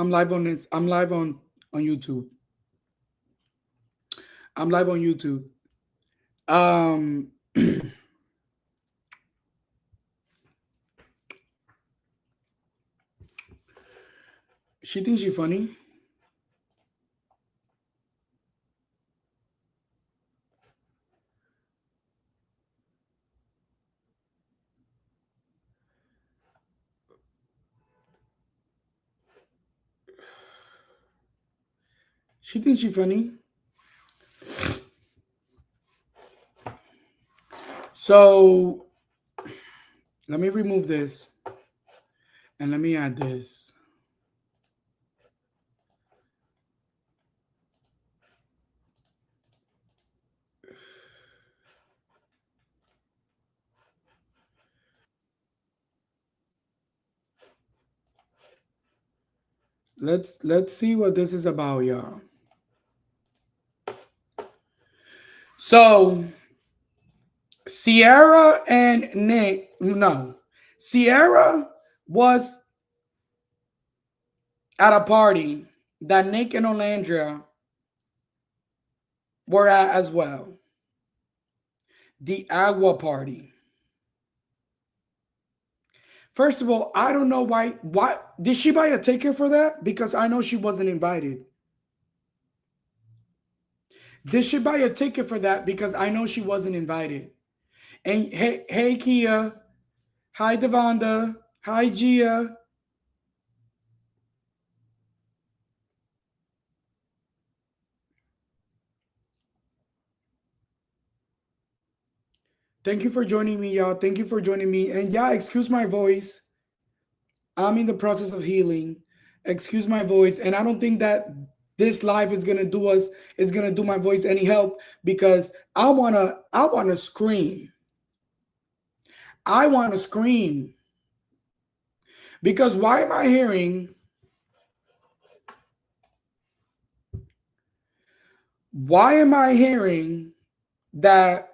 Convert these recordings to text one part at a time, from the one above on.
I'm live on this. I'm live on YouTube. I'm live on YouTube. Um, she thinks she's funny. She thinks she's funny. So let me remove this and let me add this. Let's see what this is about, y'all. So Sierra and Nick, no. Sierra was at a party that Nick and Olandria were at as well. The Agua party. First of all, I don't know why. Why did she buy a ticket for that? Because I know she wasn't invited. Did she buy a ticket for that? Because I know she wasn't invited. And hey Kia, hi Devonda, hi Gia. Thank you for joining me, y'all. Thank you for joining me. And yeah, excuse my voice. I'm in the process of healing. Excuse my voice. And I don't think that this live is gonna do my voice any help because I wanna scream. I wanna scream. Because why am I hearing that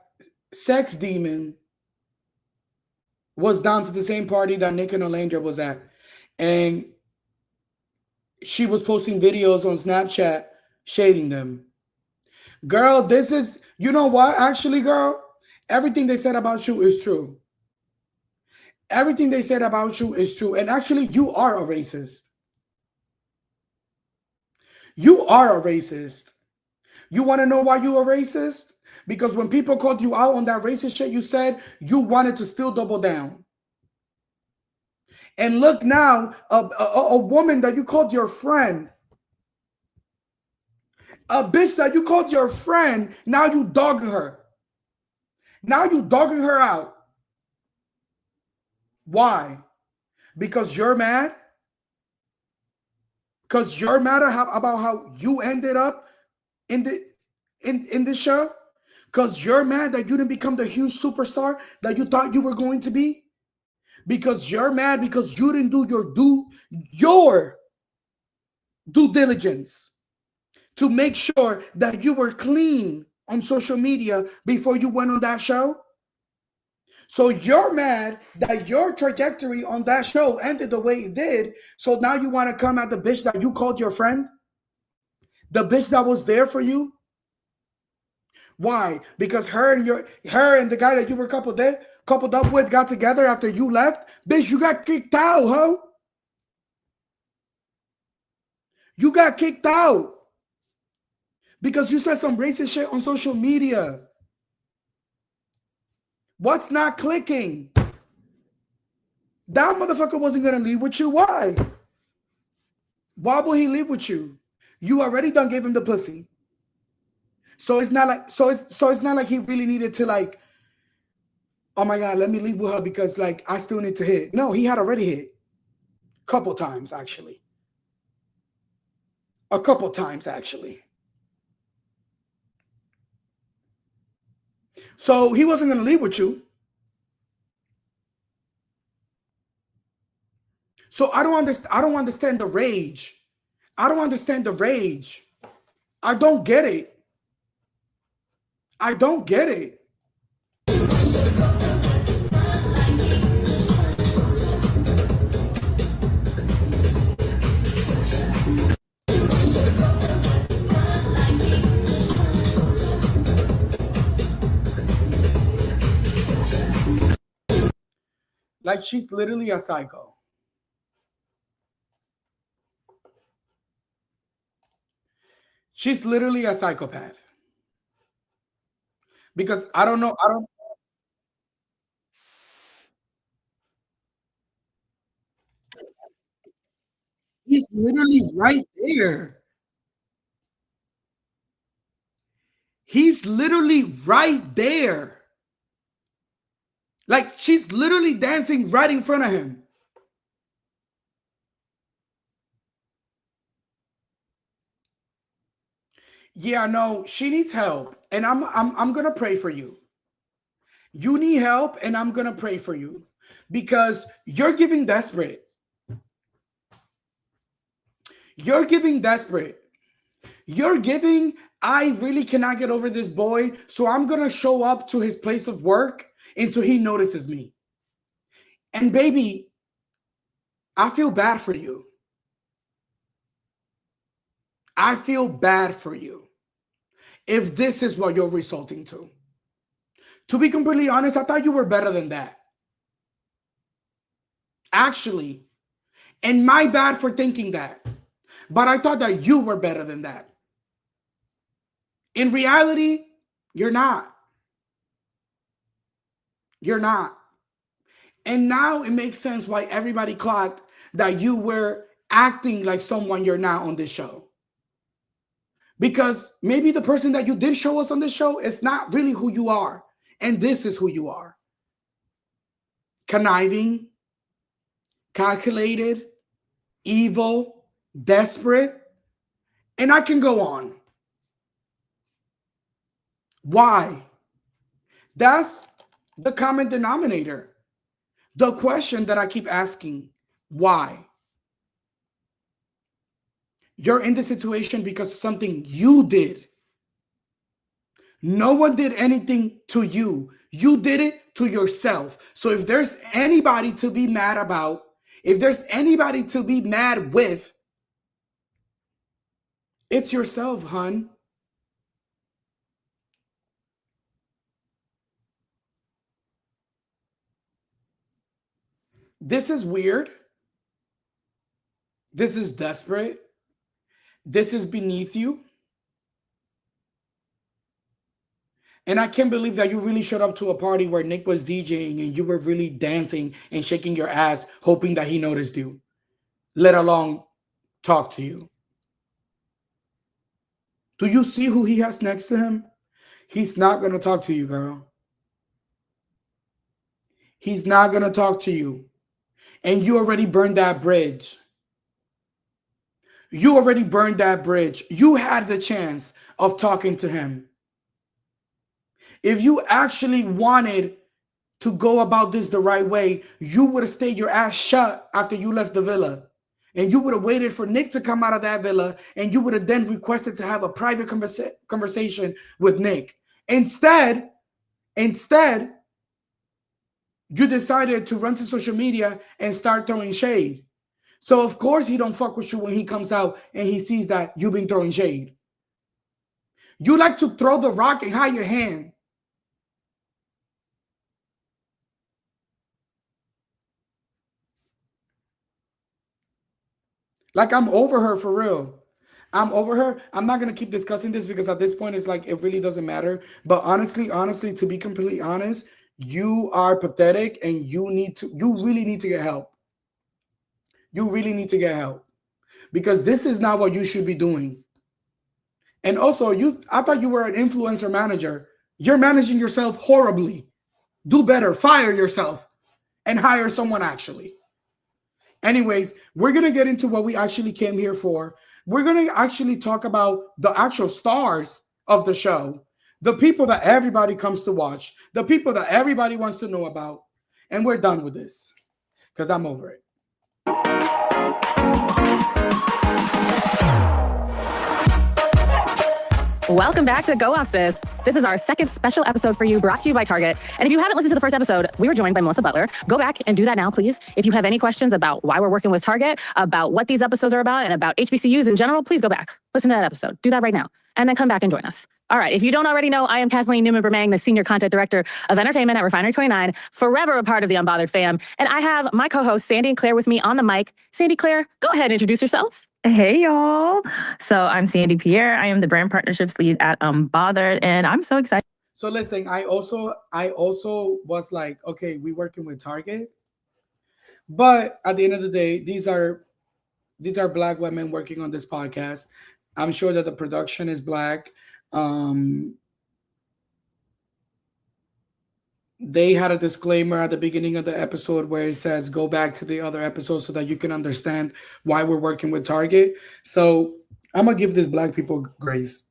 Sex Demon was down to the same party that Nick and Olandria was at? And she was posting videos on Snapchat shading them. Girl, this is, you know what? Actually, girl, everything they said about you is true. Everything they said about you is true. And actually, you are a racist. You are a racist. You want to know why you are racist? Because when people called you out on that racist shit you said, you wanted to still double down. And look now, a woman that you called your friend, a bitch that you called your friend, now you dogging her. Now you dogging her out. Why? Because you're mad? Because you're mad about how you ended up in the show? Because you're mad that you didn't become the huge superstar that you thought you were going to be? Because you're mad because you didn't do your due diligence to make sure that you were clean on social media before you went on that show? So you're mad that your trajectory on that show ended the way it did. So now you want to come at the bitch that you called your friend? The bitch that was there for you? Why? Because her and the guy that you were coupled up with got together after you left? Bitch, you got kicked out, ho. You got kicked out. Because you said some racist shit on social media. What's not clicking? That motherfucker wasn't gonna leave with you. Why? Why will he leave with you? You already done gave him the pussy. So it's not like it's not like he really needed to like, oh my God, let me leave with her because like I still need to hit. No, he had already hit. Couple times actually. A couple times actually. So he wasn't gonna leave with you. So I don't understand the rage. I don't understand the rage. I don't get it. I don't get it. Like she's literally a psycho. She's literally a psychopath. Because I don't know. I don't. He's literally right there. He's literally right there. Like she's literally dancing right in front of him. Yeah, no, she needs help. And I'm gonna pray for you. You need help, and I'm gonna pray for you. Because you're giving desperate. You're giving desperate. You're giving, I really cannot get over this boy, so I'm gonna show up to his place of work until he notices me. And baby, I feel bad for you. I feel bad for you if this is what you're resulting to. To be completely honest, I thought you were better than that. Actually, and my bad for thinking that. But I thought that you were better than that. In reality, you're not. You're not. And now it makes sense why everybody clocked that you were acting like someone you're not on this show. Because maybe the person that you did show us on this show is not really who you are. And this is who you are. Conniving, calculated, evil, desperate. And I can go on. Why? That's the common denominator. The question that I keep asking, why? You're in this situation because of something you did. No one did anything to you. You did it to yourself. So if there's anybody to be mad about, if there's anybody to be mad with, it's yourself, hun. This is weird. This is desperate. This is beneath you. And I can't believe that you really showed up to a party where Nick was DJing and you were really dancing and shaking your ass, hoping that he noticed you, let alone talk to you. Do you see who he has next to him? He's not going to talk to you, girl. He's not going to talk to you. And you already burned that bridge. You already burned that bridge. You had the chance of talking to him. If you actually wanted to go about this the right way, you would have stayed your ass shut after you left the villa. And you would have waited for Nick to come out of that villa, and you would have then requested to have a private conversation with Nick. Instead, you decided to run to social media and start throwing shade. So of course he don't fuck with you when he comes out and he sees that you've been throwing shade. You like to throw the rock and hide your hand. Like, I'm over her for real. I'm over her. I'm not going to keep discussing this because at this point it's like it really doesn't matter. But honestly, to be completely honest, you are pathetic and you really need to get help. You really need to get help because this is not what you should be doing. And also, I thought you were an influencer manager. You're managing yourself horribly. Do better. Fire yourself and hire someone actually. Anyways, we're going to get into what we actually came here for. We're going to actually talk about the actual stars of the show, the people that everybody comes to watch, the people that everybody wants to know about. And we're done with this because I'm over it. Welcome back to Go Off Sis. This is our second special episode for you, brought to you by Target. And if you haven't listened to the first episode, we were joined by Melissa Butler. Go back and do that now, please. If you have any questions about why we're working with Target, about what these episodes are about, and about HBCUs in general, please go back. Listen to that episode. Do that right now. And then come back and join us. All right. If you don't already know, I am Kathleen Newman-Bermang, the Senior Content Director of Entertainment at Refinery 29, forever a part of the Unbothered fam. And I have my co-hosts, Sandy and Claire, with me on the mic. Sandy, Claire, go ahead and introduce yourselves. Hey, y'all. So I'm Sandy Pierre. I am the brand partnerships lead at Unbothered, and I'm so excited. So listen, I also was like, okay, we working with Target, but at the end of the day, these are Black women working on this podcast. I'm sure that the production is Black. They had a disclaimer at the beginning of the episode where it says go back to the other episodes so that you can understand why we're working with Target. So I'm gonna give this Black people grace.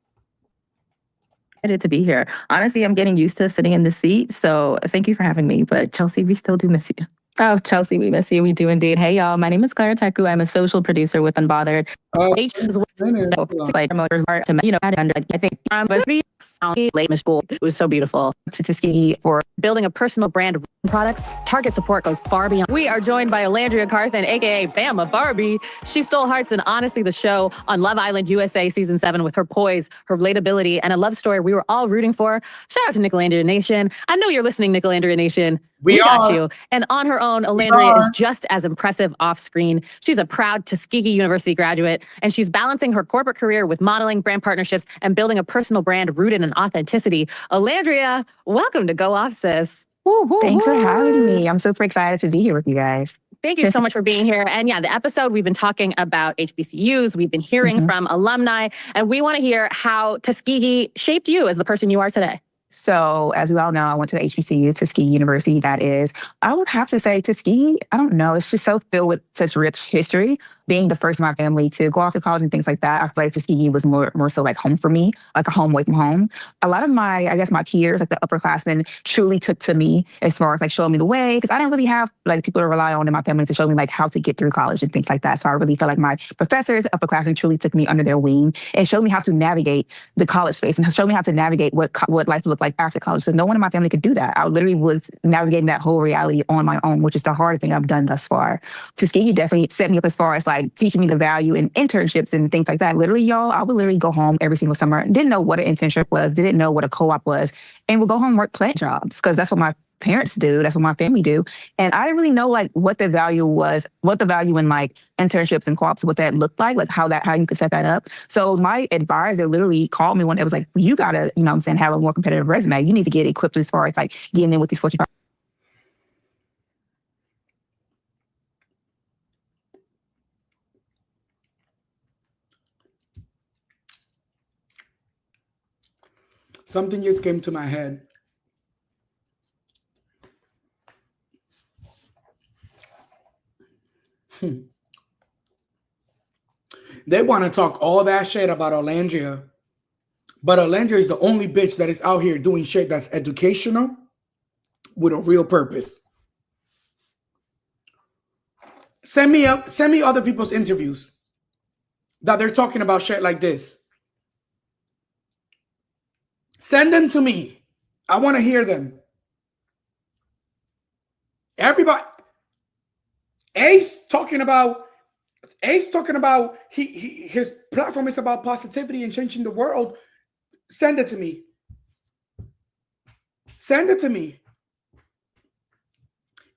Excited to be here. Honestly, I'm getting used to sitting in the seat, so thank you for having me. But Chelsea, we still do miss you. Oh, Chelsea, we miss you. We do indeed. Hey, y'all. My name is Claire Teku. I'm a social producer with Unbothered. I think late in school, it was so beautiful. To Tuskegee for building a personal brand of products. Target support goes far beyond. We are joined by Olandria Carthen, aka Bama Barbie. She stole hearts and honestly the show on Love Island USA season 7 with her poise, her relatability, and a love story we were all rooting for. Shout out to Nicolandria Nation. I know you're listening, Nicolandria Nation. We got you. And on her own, Olandria is just as impressive off screen. She's a proud Tuskegee University graduate, and she's balancing her corporate career with modeling, brand partnerships, and building a personal brand rooted in authenticity. Olandria, welcome to Go Off Sis. Thanks for having me. I'm super excited to be here with you guys. Thank you so much for being here. And yeah, the episode, we've been talking about HBCUs. We've been hearing from alumni, and we want to hear how Tuskegee shaped you as the person you are today. So, as we all know, I went to the HBCU, Tuskegee University. That is, I would have to say Tuskegee, I don't know, it's just so filled with such rich history. Being the first in my family to go off to college and things like that, I feel like Tuskegee was more so like home for me, like a home away from home. A lot of my peers, like the upperclassmen, truly took to me as far as like showing me the way, because I didn't really have like people to rely on in my family to show me like how to get through college and things like that. So I really felt like my professors, upperclassmen, truly took me under their wing and showed me how to navigate the college space and showed me how to navigate what life looked like after college. Because no one in my family could do that. I literally was navigating that whole reality on my own, which is the hardest thing I've done thus far. Tuskegee definitely set me up as far as like teaching me the value in internships and things like that. Literally, y'all, I would literally go home every single summer. Didn't know what an internship was, didn't know what a co-op was, and would go home and work plant jobs because that's what my parents do. That's what my family do. And I didn't really know like what the value was, what the value in like internships and co-ops, what that looked like how you could set that up. So my advisor literally called me one day. It was like, you gotta, have a more competitive resume. You need to get equipped as far as like getting in with these 45. Something just came to my head. They want to talk all that shit about Olandria, but Olandria is the only bitch that is out here doing shit that's educational with a real purpose. Send me other people's interviews that they're talking about shit like this. Send them to me. I want to hear them. Everybody. Ace talking about his platform is about positivity and changing the world. Send it to me. Send it to me.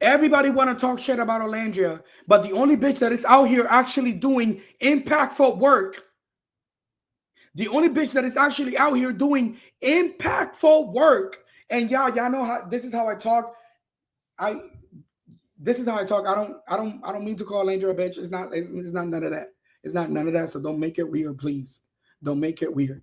Everybody want to talk shit about Olandria, but the only bitch that is out here actually doing impactful work, the only bitch that is actually out here doing impactful work, and y'all know how this is how I talk. This is how I talk. I don't mean to call Olandria a bitch. It's not none of that. It's not none of that. So don't make it weird, please. Don't make it weird.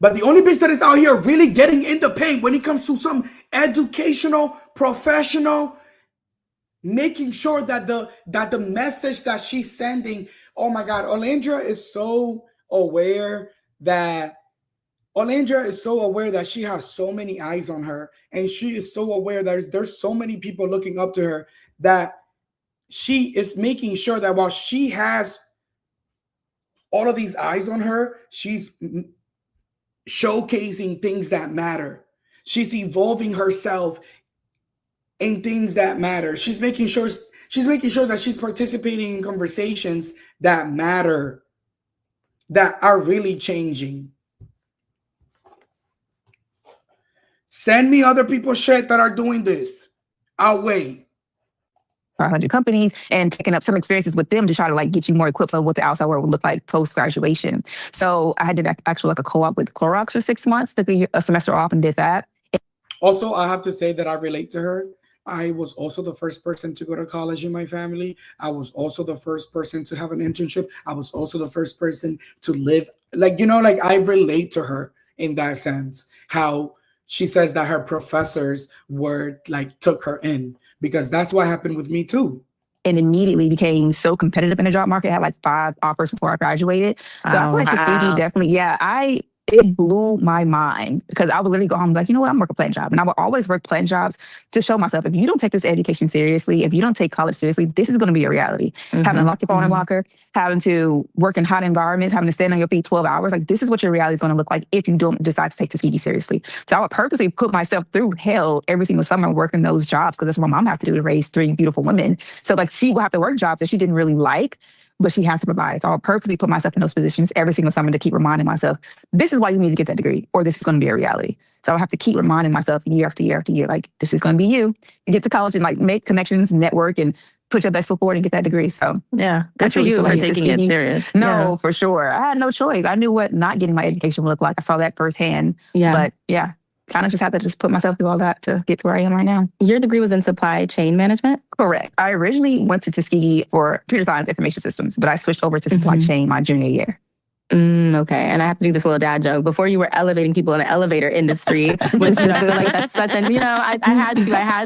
But the only bitch that is out here really getting in the paint when it comes to some educational, professional, making sure that the message that she's sending, oh my God, Olandria is so aware that she has so many eyes on her, and she is so aware that there's so many people looking up to her that she is making sure that while she has all of these eyes on her, she's showcasing things that matter. She's evolving herself in things that matter. She's making sure that she's participating in conversations that matter, that are really changing. Send me other people's shit that are doing this. I'll wait. 500 companies and taking up some experiences with them to try to like get you more equipped of what the outside world would look like post graduation. So I did actually like a co-op with Clorox for 6 months, took a semester off and did that. Also, I have to say that I relate to her. I was also the first person to go to college in my family. I was also the first person to have an internship. I was also the first person to live, like, like I relate to her in that sense. How she says that her professors were like took her in, because that's what happened with me too. And immediately became so competitive in the job market. I had like 5 offers before I graduated. So I feel like Tuskegee definitely, it blew my mind, because I would literally go home like, you know what, I'm working a plant job. And I would always work plant jobs to show myself, if you don't take this education seriously, if you don't take college seriously, this is going to be a reality. Having to lock your phone in locker, having to work in hot environments, having to stand on your feet 12 hours. Like, this is what your reality is going to look like if you don't decide to take Tuskegee seriously. So I would purposely put myself through hell every single summer working those jobs, because that's what my mom had to do to raise 3 beautiful women. So like, she would have to work jobs that she didn't really like, but she has to provide. So I'll purposely put myself in those positions every single summer to keep reminding myself, this is why you need to get that degree, or this is going to be a reality. So I have to keep reminding myself year after year after year, like, this is going to be you. You get to college and like make connections, network, and put your best foot forward and get that degree. So yeah, good for you for taking it serious. No, for sure. I had no choice. I knew what not getting my education would look like. I saw that firsthand. Yeah. But yeah, kind of just have to just put myself through all that to get to where I am right now. Your degree was in supply chain management? Correct. I originally went to Tuskegee for computer science information systems, but I switched over to supply chain my junior year. Okay. And I have to do this little dad joke. Before you were elevating people in the elevator industry, which I feel like that's such an, I had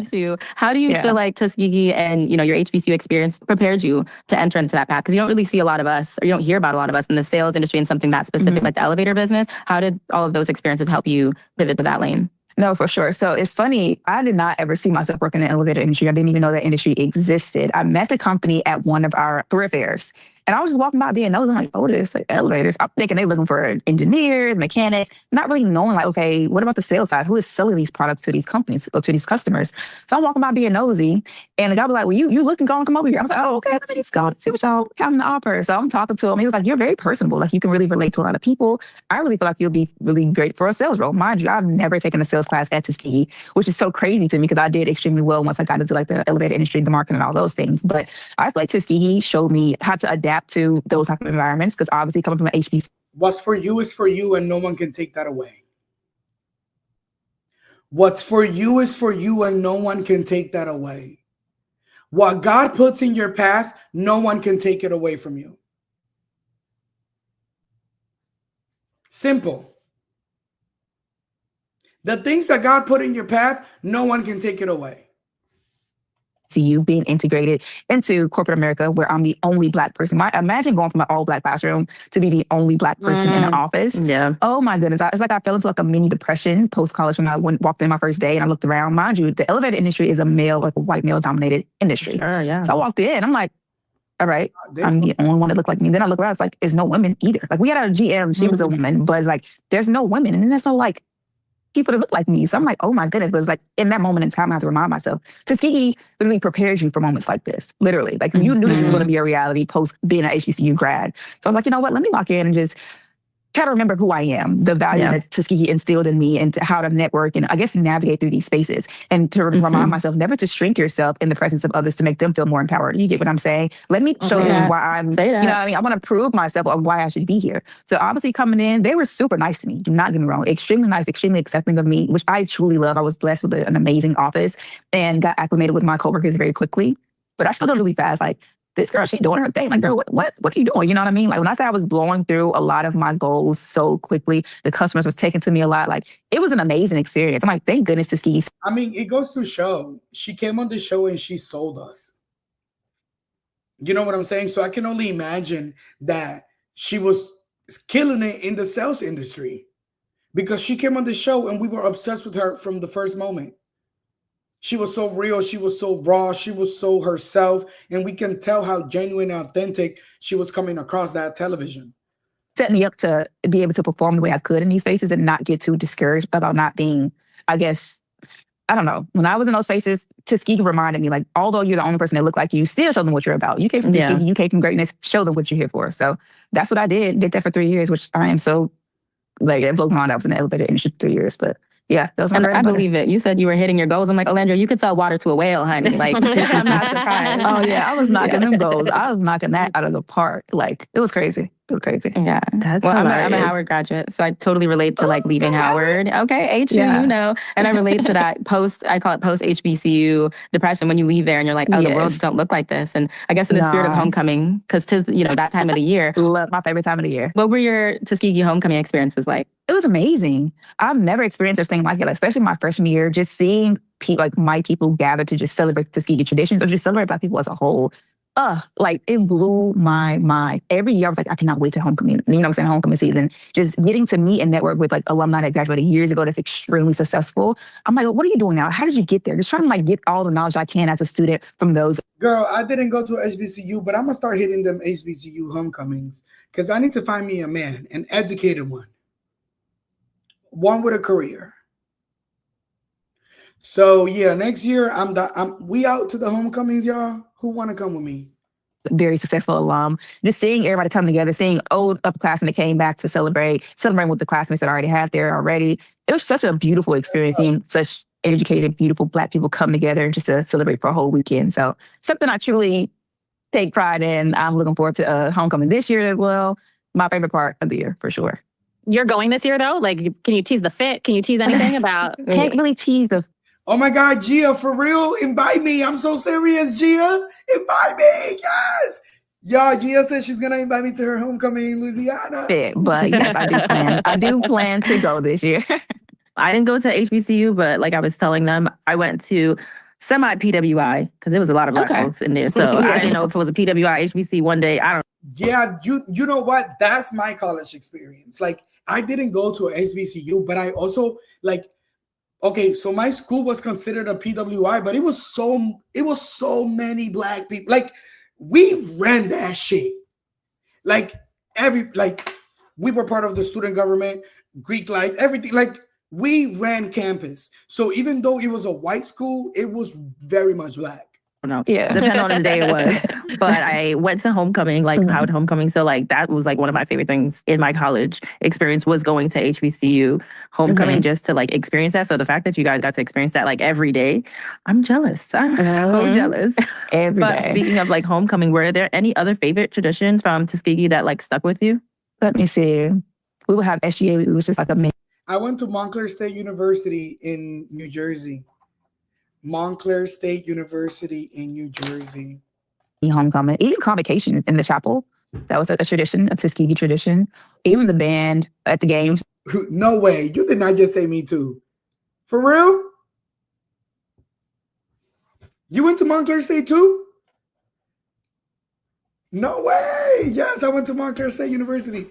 to. How do you feel like Tuskegee and, your HBCU experience prepared you to enter into that path? Because you don't really see a lot of us, or you don't hear about a lot of us in the sales industry and something that specific like the elevator business. How did all of those experiences help you pivot to that lane? No, for sure. So it's funny. I did not ever see myself working in the elevator industry. I didn't even know that industry existed. I met the company at one of our career fairs. And I was just walking by being nosy. I'm like, oh, there's like elevators. I'm thinking they're looking for engineers, mechanics, not really knowing like, okay, what about the sales side? Who is selling these products to these companies or to these customers? So I'm walking by being nosy. And the guy was like, well, you looking, go and come over here. I was like, oh, okay, let me just go see what y'all have to offer. So I'm talking to him. He was like, you're very personable. Like, you can really relate to a lot of people. I really feel like you'll be really great for a sales role. Mind you, I've never taken a sales class at Tuskegee, which is so crazy to me, because I did extremely well once I got into like the elevator industry, the market, and all those things. But I feel like Tuskegee showed me how to adapt to those type of environments, because obviously coming from an HBC. What's for you is for you, and no one can take that away. What's for you is for you, and no one can take that away. What God puts in your path, no one can take it away from you. Simple. The things that God put in your path, no one can take it away. See you being integrated into corporate America, where I'm the only Black person. Imagine going from an all-Black classroom to be the only Black person in an office. Yeah. Oh my goodness. It's like I fell into like a mini depression post-college when I walked in my first day and I looked around. Mind you, the elevator industry is a white male-dominated industry. Sure, yeah. So I walked in, I'm like, all right, I'm the only one that looked like me. Then I look around, it's like, there's no women either. Like, we had our GM, she was a woman, but it's like, there's no women. And then there's no like people that look like me. So I'm like, oh my goodness. But it's like, in that moment in time, I have to remind myself, Tuskegee literally prepares you for moments like this. Literally. Like, you knew this was going to be a reality post being an HBCU grad. So I'm like, you know what? Let me lock in and just try to remember who I am, the values that Tuskegee instilled in me, and how to network and I guess navigate through these spaces, and to remind myself never to shrink yourself in the presence of others to make them feel more empowered. You get what I'm saying? Let me show you why I'm, you know what I mean? I want to prove myself of why I should be here. So obviously coming in, they were super nice to me. Do not get me wrong. Extremely nice, extremely accepting of me, which I truly love. I was blessed with an amazing office and got acclimated with my coworkers very quickly. But I struggled really fast. Like, this girl, she's doing her thing. Like, girl, what are you doing? You know what I mean? Like, when I say I was blowing through a lot of my goals so quickly, the customers was taking to me a lot. Like, it was an amazing experience. I'm like, thank goodness Tuskegee. I mean, it goes to show. She came on the show and she sold us. You know what I'm saying? So I can only imagine that she was killing it in the sales industry, because she came on the show and we were obsessed with her from the first moment. She was so real. She was so raw. She was so herself. And we can tell how genuine and authentic she was coming across that television. Set me up to be able to perform the way I could in these spaces and not get too discouraged about not being, I guess, I don't know. When I was in those spaces, Tuskegee reminded me, like, although you're the only person that look like you, still show them what you're about. You came from Tuskegee, you came from greatness, show them what you're here for. So that's what I did. Did that for 3 years, which I am so, like, it blew my mind. I was in the elevator industry for 3 years, but yeah, that was my I believe it. You said you were hitting your goals. I'm like, Olandria, you could sell water to a whale, honey. Like, I'm not surprised. Oh yeah, I was knocking them goals. I was knocking that out of the park. Like, it was crazy. It was crazy. Yeah. That's well, I'm a Howard graduate, so I totally relate to like leaving Howard. Okay, HU, you know. And I relate to that I call it post HBCU depression when you leave there and you're like, oh, the world just don't look like this. And I guess in the spirit of homecoming, because 'tis, you know, that time of the year. Love my favorite time of the year. What were your Tuskegee homecoming experiences like? It was amazing. I've never experienced anything like it, especially my freshman year, just seeing people, like my people gather to just celebrate Tuskegee traditions or just celebrate Black people as a whole. Like it blew my mind. Every year I was like, I cannot wait to homecoming. You know what I'm saying? Homecoming season. Just getting to meet and network with like alumni that graduated years ago that's extremely successful. I'm like, what are you doing now? How did you get there? Just trying to like get all the knowledge I can as a student from those. Girl, I didn't go to HBCU, but I'm gonna start hitting them HBCU homecomings because I need to find me a man, an educated one with a career. So yeah, next year we out to the homecomings, y'all. Who want to come with me? Very successful alum. Just seeing everybody come together, seeing old upperclassmen that came back to celebrating with the classmates that I already had there already. It was such a beautiful experience, seeing such educated, beautiful Black people come together just to celebrate for a whole weekend. So something I truly take pride in. I'm looking forward to homecoming this year as well. My favorite part of the year, for sure. You're going this year though? Like, can you tease the fit? Can you tease anything about? Can't really tease the. Oh my God, Gia, for real, invite me. I'm so serious, Gia. Invite me, yes. Y'all, Gia said she's gonna invite me to her homecoming in Louisiana. But yes, I do plan. I do plan to go this year. I didn't go to HBCU, but like I was telling them, I went to semi-PWI because there was a lot of Black folks in there. So I didn't know if it was a PWI, HBC one day. I don't. Yeah, you know what? That's my college experience. Like, I didn't go to a HBCU, but I also like. Okay, so my school was considered a PWI, but it was so many Black people. Like, we ran that shit. Like we were part of the student government, Greek life, everything. Like, we ran campus. So even though it was a white school, it was very much Black. No, depending on the day it was. But I went to homecoming, like Howard homecoming. So like that was like one of my favorite things in my college experience was going to HBCU homecoming just to like experience that. So the fact that you guys got to experience that like every day, I'm jealous. I'm so jealous. But speaking of like homecoming, were there any other favorite traditions from Tuskegee that like stuck with you? Let me see. We would have SGA, it was just like a. I went to Montclair State University in New Jersey. Montclair State University in New Jersey. Homecoming, even convocation in the chapel. That was a tradition, a Tuskegee tradition. Even the band at the games. No way. You did not just say me too. For real? You went to Montclair State too? No way. Yes, I went to Montclair State University.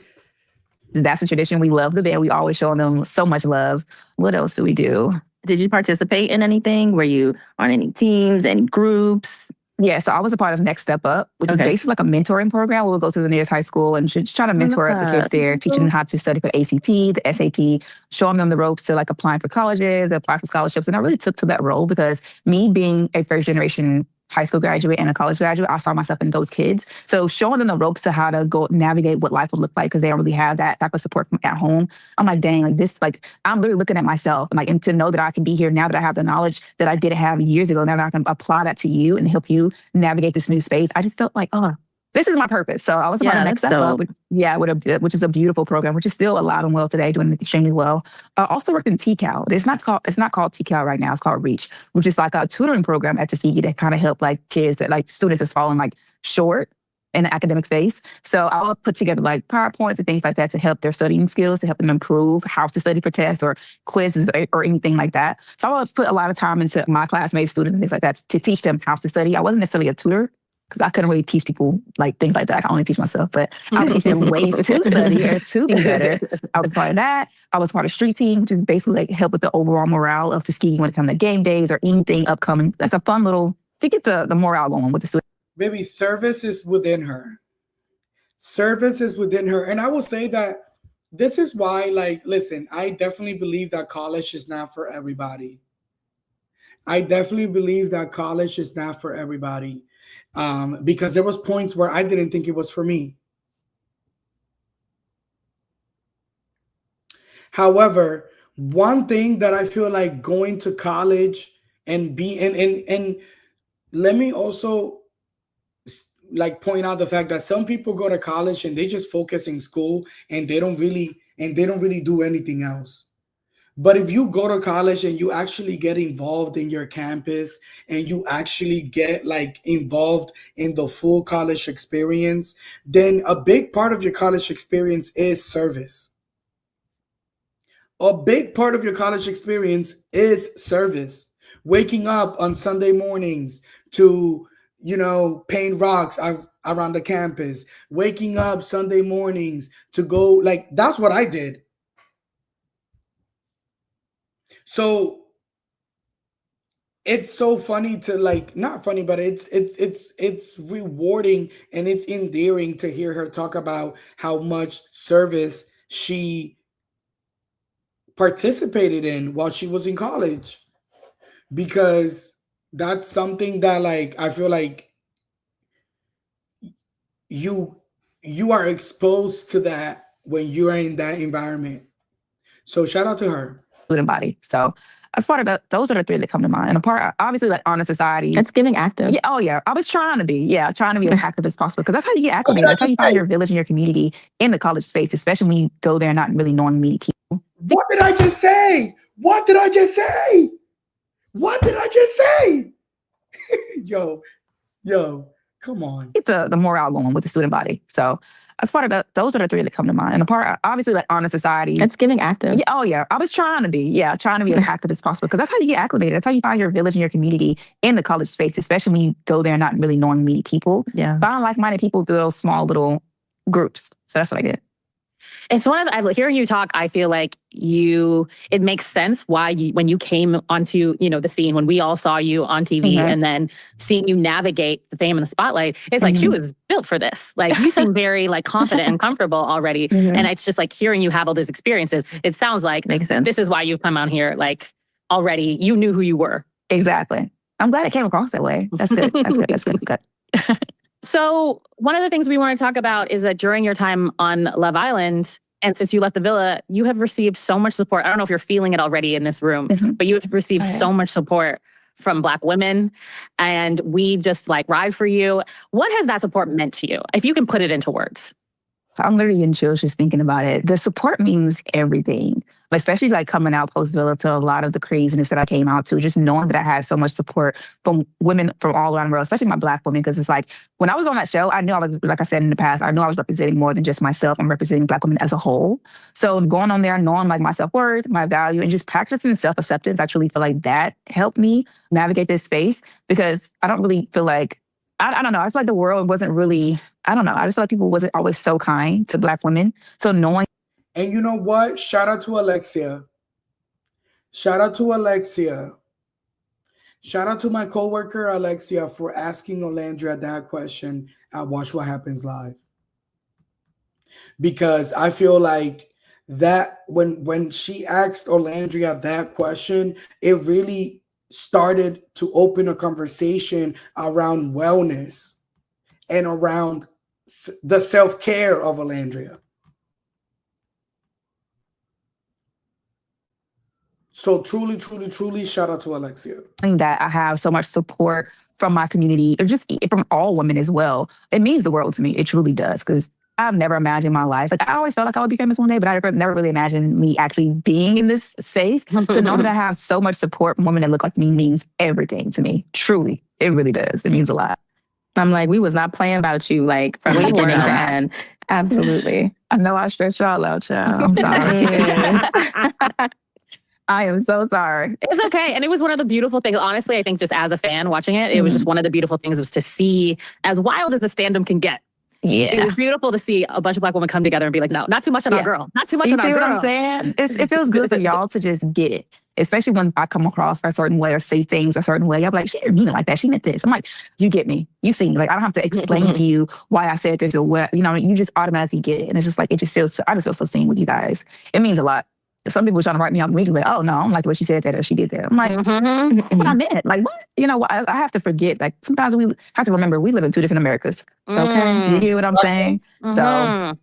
That's a tradition. We love the band. We always show them so much love. What else do we do? Did you participate in anything? Were you on any teams, any groups? Yeah, so I was a part of Next Step Up, which is basically like a mentoring program where we'll go to the nearest high school and just try to mentor the kids there, teaching them how to study for ACT, the SAT, showing them the ropes to like applying for colleges, apply for scholarships. And I really took to that role because me being a first generation high school graduate and a college graduate, I saw myself in those kids. So showing them the ropes to how to go navigate what life would look like because they don't really have that type of support from at home. I'm like, dang, like this, like I'm literally looking at myself and like, and to know that I can be here now that I have the knowledge that I didn't have years ago, now that I can apply that to you and help you navigate this new space. I just felt like, oh, this is my purpose. So I was about to Next Step Up, which is a beautiful program, which is still alive and well today, doing extremely well. I also worked in TCAL. It's not called TCAL right now. It's called REACH, which is like a tutoring program at Tuskegee that kind of help like kids that like students that's falling like short in the academic space. So I would put together like PowerPoints and things like that to help their studying skills, to help them improve how to study for tests or quizzes or anything like that. So I would put a lot of time into my classmates, students, and things like that to teach them how to study. I wasn't necessarily a tutor because I couldn't really teach people like things like that. I can only teach myself, but I would teach them ways to study or to be better. I was part of that. I was part of street team, to basically like help with the overall morale of Tuskegee when it comes to game days or anything upcoming. That's a fun little to get the morale going with the students. Baby, service is within her. Service is within her. And I will say that this is why, like, listen, I definitely believe that college is not for everybody. I definitely believe that college is not for everybody. Because there was points where I didn't think it was for me. However, one thing that I feel like going to college and let me also like point out the fact that some people go to college and they just focus in school and they don't really do anything else. But if you go to college and you actually get involved in your campus and you actually get like involved in the full college experience, then a big part of your college experience is service. A big part of your college experience is service. Waking up on Sunday mornings to, paint rocks around the campus. Waking up Sunday mornings to go, like, that's what I did. So it's so funny to like, not funny, but it's rewarding and it's endearing to hear her talk about how much service she participated in while she was in college, because that's something that like I feel like you are exposed to that when you are in that environment. So shout out to her. Student body. So as part of that, those are the three that come to mind. And a part, obviously, like honor society. It's giving active. Yeah. Oh yeah. I was trying to be as active as possible, because that's how you get acclimated. That's how you find your village and your community in the college space, especially when you go there not really knowing many people. What did I just say? What did I just say? What did I just say? yo, come on. Get the morale going with the student body. So as part of that, those are the three that come to mind. And a part, obviously, like honor society. It's giving active. Yeah. Oh yeah. I was trying to be as active as possible, because that's how you get acclimated. That's how you find your village and your community in the college space, especially when you go there not really knowing many people. Yeah. Find like-minded people through those small little groups. So that's what I did. It's one of the, hearing you talk, I feel like it makes sense why when you came onto, the scene, when we all saw you on TV and then seeing you navigate the fame and the spotlight, it's like she was built for this. Like you seem very like confident and comfortable already. And it's just like hearing you have all these experiences. It sounds like makes sense. This is why you've come out here like already. You knew who you were. Exactly. I'm glad it came across that way. That's good. That's good. So one of the things we want to talk about is that during your time on Love Island, and since you left the villa, you have received so much support. I don't know if you're feeling it already in this room, but you have received so much support from Black women, and we just like ride for you. What has that support meant to you? If you can put it into words. I'm literally in chills just thinking about it. The support means everything, especially like coming out post-Villa to a lot of the craziness that I came out to, just knowing that I had so much support from women from all around the world, especially my Black women, because it's like, when I was on that show, I knew I was, like I said in the past, I knew I was representing more than just myself. I'm representing Black women as a whole. So going on there, knowing like my self-worth, my value, and just practicing self-acceptance, I truly feel like that helped me navigate this space, because I don't really feel like, I don't know. I feel like the world wasn't really, I don't know. I just feel like people wasn't always so kind to Black women. So knowing. And you know what? Shout out to Alexia. Shout out to Alexia. Shout out to my coworker, Alexia, for asking Olandria that question at Watch What Happens Live. Because I feel like that when she asked Olandria that question, it really started to open a conversation around wellness and around the self-care of Olandria. So truly, truly, truly shout out to Alexia. That I have so much support from my community, or just from all women as well. It means the world to me. It truly does, because I've never imagined my life. Like I always felt like I would be famous one day, but I never really imagined me actually being in this space. To know that I have so much support from women that look like me means everything to me. Truly, it really does. It means a lot. I'm like, we was not playing about you like from beginning to end. Absolutely. I know I stretched y'all out, child. I'm sorry. I am so sorry. It's okay. And it was one of the beautiful things. Honestly, I think just as a fan watching it, it was just one of the beautiful things was to see as wild as the stand-up can get. Yeah. It was beautiful to see a bunch of Black women come together and be like, no, not too much on our girl. Not too much on our girl. You see what I'm saying? It feels good for y'all to just get it. Especially when I come across a certain way or say things a certain way. I'm like, she didn't mean it like that. She meant this. I'm like, you get me. You see me. Like, I don't have to explain to you why I said this or what. You know, you just automatically get it. And it's just like, I just feel so seen with you guys. It means a lot. Some people trying to write me out immediately. Like, oh no, I don't like the way she said that or she did that. I'm like, what I meant. Like, what? You know, I have to forget. Like, sometimes we have to remember we live in two different Americas. Okay, you hear what I'm saying? So, I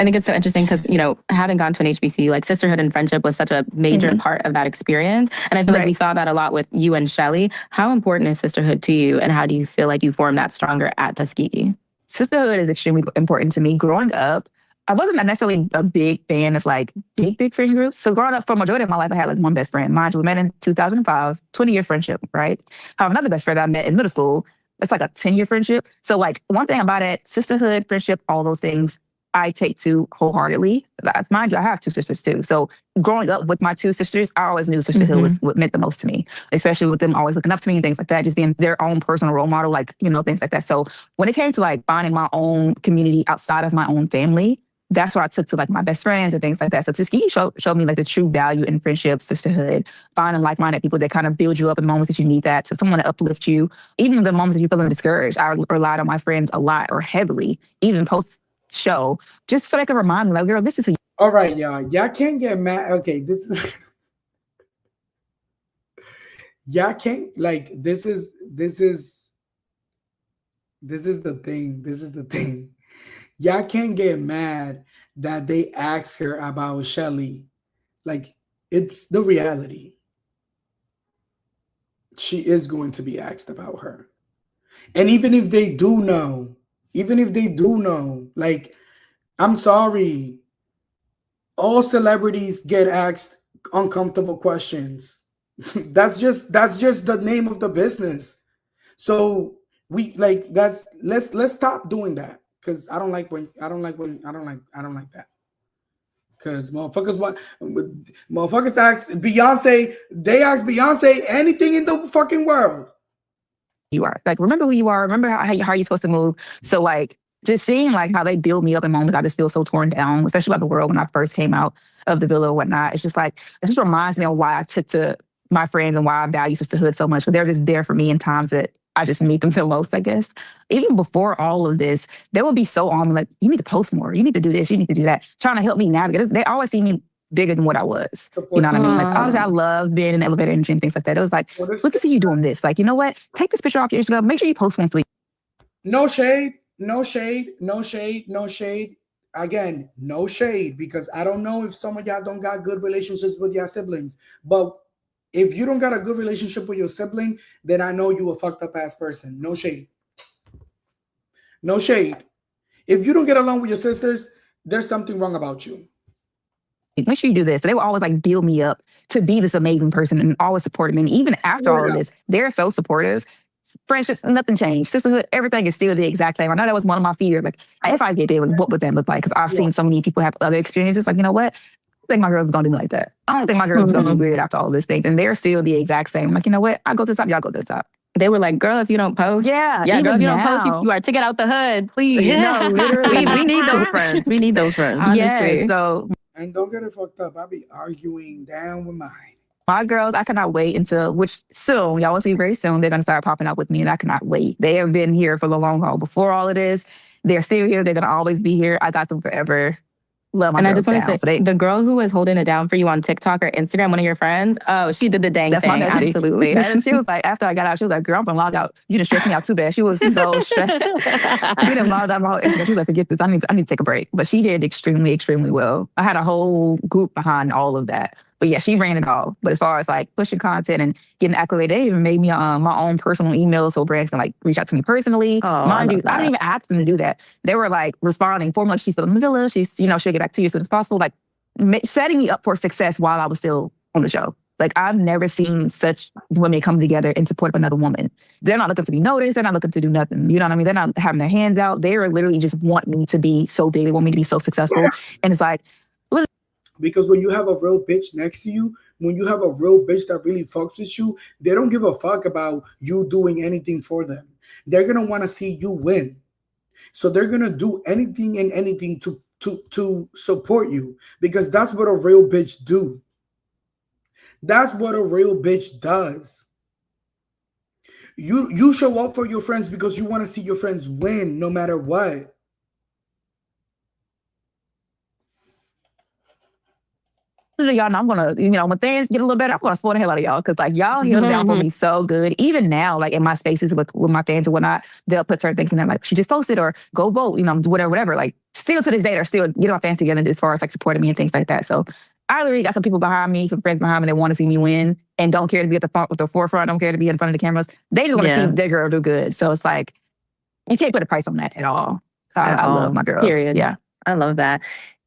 think it's so interesting because having gone to an HBCU, like sisterhood and friendship was such a major part of that experience, and I feel like we saw that a lot with you and Shelly. How important is sisterhood to you, and how do you feel like you formed that stronger at Tuskegee? Sisterhood is extremely important to me. Growing up, I wasn't necessarily a big fan of like big friend groups. So growing up, for a majority of my life, I had like one best friend. Mind you, we met in 2005, 20-year friendship, right? I have another best friend I met in middle school. It's like a 10-year friendship. So like one thing about it, sisterhood, friendship, all those things, I take to wholeheartedly. Mind you, I have two sisters too. So growing up with my two sisters, I always knew sisterhood was what meant the most to me, especially with them always looking up to me and things like that, just being their own personal role model, like, things like that. So when it came to like finding my own community outside of my own family, that's where I took to like my best friends and things like that. So Tuskegee showed me like the true value in friendship, sisterhood, finding like-minded people that kind of build you up in moments that you need that. So someone to uplift you, even in the moments that you're feeling discouraged. I relied on my friends a lot or heavily, even post-show, just so they can remind me like, girl, this is who you All right, y'all. Y'all can't get mad. Okay, this is y'all can't like this is the thing. This is the thing. Y'all can't get mad that they asked her about Shelly. Like, it's the reality. She is going to be asked about her. And even if they do know, like, I'm sorry, all celebrities get asked uncomfortable questions. That's just the name of the business. So let's stop doing that. Because I don't like that. Because motherfuckers ask Beyonce, they ask Beyonce anything in the fucking world. You are. Like, remember who you are. Remember how you're supposed to move. So like, just seeing like how they build me up in moments I just feel so torn down, especially about the world when I first came out of the villa or whatnot. It's just like, it just reminds me of why I took to my friends and why I value sisterhood so much. But they're just there for me in times that I just meet them the most, I guess. Even before all of this, they would be so on me, like, you need to post more. You need to do this. You need to do that. Trying to help me navigate. They always see me bigger than what I was. You know what I mean? Like, obviously, I love being in the elevator and things like that. It was like, look to see you doing this. Like, you know what? Take this picture off your Instagram. Make sure you post once a week. No shade. Again, no shade, because I don't know if some of y'all don't got good relationships with your siblings. But if you don't got a good relationship with your sibling, then I know you a fucked up ass person. No shade. No shade. If you don't get along with your sisters, there's something wrong about you. Make sure you do this. So they will always like build me up to be this amazing person and always support me. And even after all of this, they're so supportive. Friendships, nothing changed. Sisterhood, everything is still the exact same. I know that was one of my fears. Like, if I get there, what would that look like? Because I've seen so many people have other experiences. Like, you know what? I think my girls don't do me like that. I don't think my girls gonna be weird after all this things. And they're still the exact same. I'm like, you know what? I go to the top, y'all go to the top. They were like, girl, if you don't post. Yeah, girl, if you don't post, you are to get out the hood, please. No, literally. we need those friends. We need those friends. Honestly. Yeah, so. And don't get it fucked up. I be arguing down with mine. My girls, I cannot wait until, which soon, y'all will see very soon, they're going to start popping up with me, and I cannot wait. They have been here for the long haul before all of this. They're still here. They're going to always be here. I got them forever. Love my girls. And I just want to say, the girl who was holding it down for you on TikTok or Instagram, one of your friends, oh, she did the dang thing. My absolutely. And she was like, after I got out, she was like, girl, I'm going to log out. You just stressed me out too bad. She was so stressed. She didn't log out my whole Instagram. She was like, forget this. I need to take a break. But she did extremely, extremely well. I had a whole group behind all of that. But yeah, she ran it all. But as far as like pushing content and getting acclimated, they even made me my own personal email so brands can like reach out to me personally. Mind you, I didn't even ask them to do that. They were like responding for me, like, she's still in the villa. She's, she'll get back to you as soon as possible. Like setting me up for success while I was still on the show. Like, I've never seen such women come together in support of another woman. They're not looking to be noticed. They're not looking to do nothing. You know what I mean? They're not having their hands out. They are literally just want me to be so big. They want me to be so successful. And it's like, because when you have a real bitch next to you, when you have a real bitch that really fucks with you, they don't give a fuck about you doing anything for them. They're gonna want to see you win. So they're gonna do anything and anything to support you, because that's what a real bitch do. That's what a real bitch does. You show up for your friends because you want to see your friends win no matter what. Y'all know I'm gonna, when things get a little better, I'm gonna support the hell out of y'all, because like y'all held down for me so good. Even now, like in my spaces with my fans and whatnot, they'll put certain things in there, like she just posted or go vote, whatever. Like still to this day, they're still getting my fans together as far as like supporting me and things like that. So I literally got some people behind me, some friends behind me that want to see me win and don't care to be at the forefront, don't care to be in front of the cameras. They just want to see their girl do good. So it's like you can't put a price on that at all. I love my girls. Period. Yeah, I love that.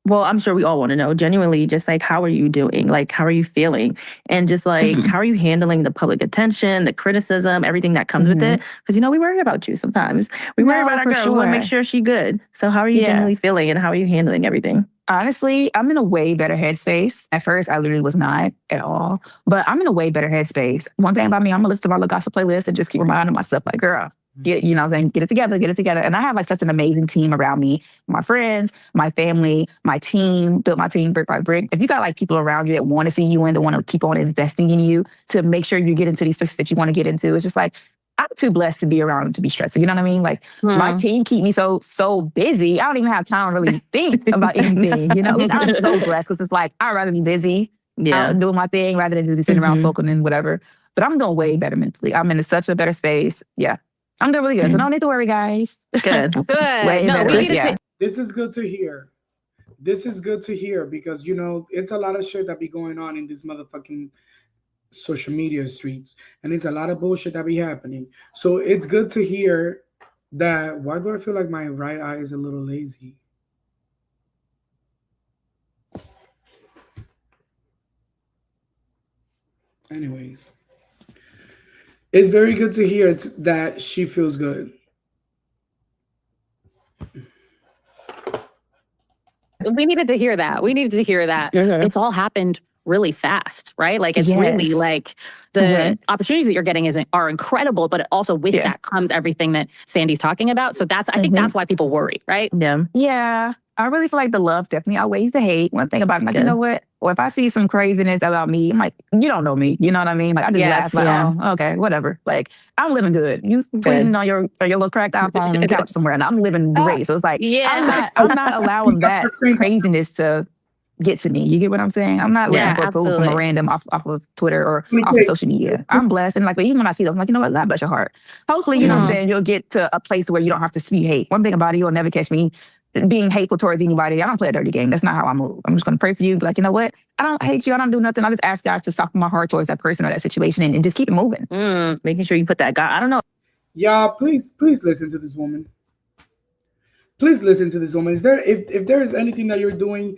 Well, I'm sure we all want to know genuinely, just like, how are you doing? Like, how are you feeling? And just like, how are you handling the public attention, the criticism, everything that comes with it? Because, we worry about you sometimes. We worry about our girl. We want to make sure she's good. So how are you genuinely feeling and how are you handling everything? Honestly, I'm in a way better headspace. At first, I literally was not at all. But I'm in a way better headspace. One thing about me, I'm going to listen to my little gospel playlist and just keep reminding myself, like, girl, get it together, get it together. And I have like such an amazing team around me, my friends, my family, my team, built my team brick by brick. If you got like people around you that want to see you win, that want to keep on investing in you to make sure you get into these places that you want to get into, it's just like, I'm too blessed to be around to be stressed. You know what I mean? Like my team keep me so busy. I don't even have time to really think about anything, I'm so blessed because it's like, I'd rather be busy out and doing my thing rather than just sitting around sulking and whatever. But I'm doing way better mentally. I'm in such a better space. Yeah. I'm doing really good, so no need to worry, guys. Good. Good. Way No, better. we need to This is good to hear. This is good to hear because it's a lot of shit that be going on in this motherfucking social media streets, and it's a lot of bullshit that be happening. So it's good to hear that. Why do I feel like my right eye is a little lazy? Anyways, it's very good to hear that she feels good. We needed to hear that. It's all happened really fast, right? Like it's really like the opportunities that you're getting are incredible, but also with that comes everything that Sandy's talking about. So I think that's why people worry, right? Yeah. I really feel like the love definitely outweighs the hate. One thing about it, like, you know what? Or if I see some craziness about me, I'm like, you don't know me. You know what I mean? Like, I just laugh, like, oh, okay, whatever. Like, I'm living good. You tweeting on your little cracked iPhone on the couch somewhere, and I'm living great. So it's like, I'm not allowing that craziness to get to me. You get what I'm saying? I'm not looking for approval from a random off of Twitter or off of social media. I'm blessed. And like, even when I see them, I'm like, you know what? God bless your heart. Hopefully, you know what I'm saying? You'll get to a place where you don't have to see hate. One thing about it, you'll never catch me being hateful towards anybody. I don't play a dirty game. That's not how I move. I'm just going to pray for you. Be like, you know what? I don't hate you. I don't do nothing. I just ask God to soften my heart towards that person or that situation and just keep it moving. Making sure you put that God. I don't know. Y'all, please listen to this woman. Please listen to this woman. Is there if there is anything that you're doing,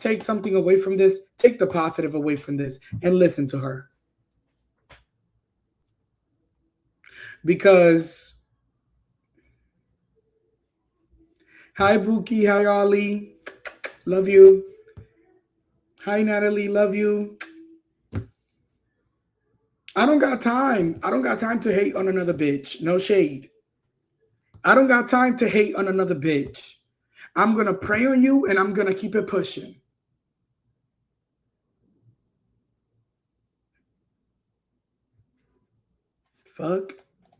take something away from this. Take the positive away from this and listen to her. Because hi, Buki. Hi, Ollie. Love you. Hi, Natalie. Love you. I don't got time. I don't got time to hate on another bitch. No shade. I don't got time to hate on another bitch. I'm going to pray on you and I'm going to keep it pushing. Fuck.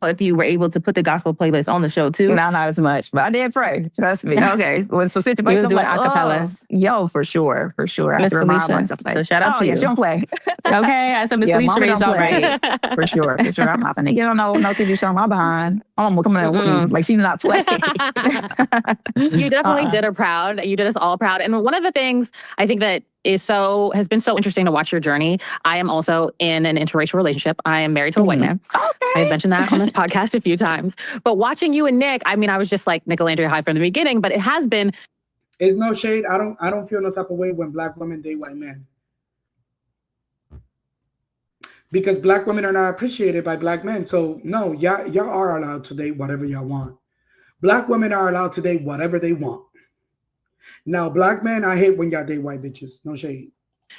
If you were able to put the gospel playlist on the show too. No, not as much, but I did pray. Trust me. Okay. So situations doing like, acapellas. Yo, for sure. I have to remind myself. Like, so shout out to you. She don't play. Okay, I said Miss Felicia raised y'all right. For sure. I'm not gonna get on no TV show. I'm behind. I'm gonna come in like she did not play. You definitely did her proud. You did us all proud. And one of the things I think that has been so interesting to watch your journey. I am also in an interracial relationship. I am married to a white man. Okay. I've mentioned that on this podcast a few times. But watching you and Nick, I mean, I was just like Nick Olandria high from the beginning, but it has been. It's no shade. I don't feel no type of way when black women date white men. Because black women are not appreciated by black men. So no, y'all are allowed to date whatever y'all want. Black women are allowed to date whatever they want. Now, black men, I hate when y'all date white bitches. No shade.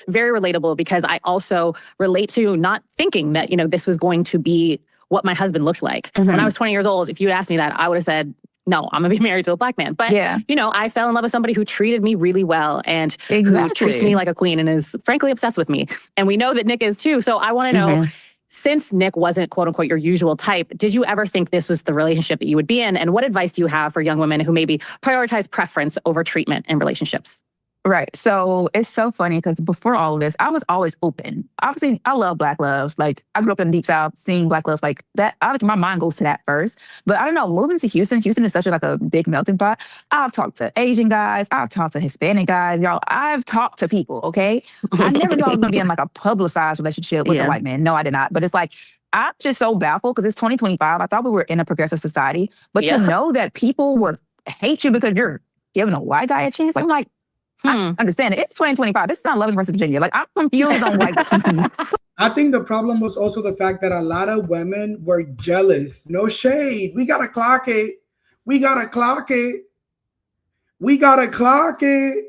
Very relatable, because I also relate to not thinking that, this was going to be what my husband looked like. When I was 20 years old, if you asked me that, I would have said, no, I'm going to be married to a Black man. But, I fell in love with somebody who treated me really well and who treats me like a queen and is frankly obsessed with me. And we know that Nick is too. So I want to know, since Nick wasn't, quote unquote, your usual type, did you ever think this was the relationship that you would be in? And what advice do you have for young women who maybe prioritize preference over treatment in relationships? Right. So it's so funny because before all of this, I was always open. Obviously, I love Black love. Like, I grew up in the Deep South, seeing Black love like that. Obviously, my mind goes to that first. But I don't know, moving to Houston is such a big melting pot. I've talked to Asian guys. I've talked to Hispanic guys. Y'all, I've talked to people, okay? I never thought I was going to be in like a publicized relationship with a white man. No, I did not. But it's like, I'm just so baffled because it's 2025. I thought we were in a progressive society. But to know that people would hate you because you're giving a white guy a chance, I'm like, I understand it. It's 2025. This is not Loving versus Virginia. Like, I'm confused on white. I think the problem was also the fact that a lot of women were jealous. No shade. We gotta clock it. We gotta clock it. We gotta clock it.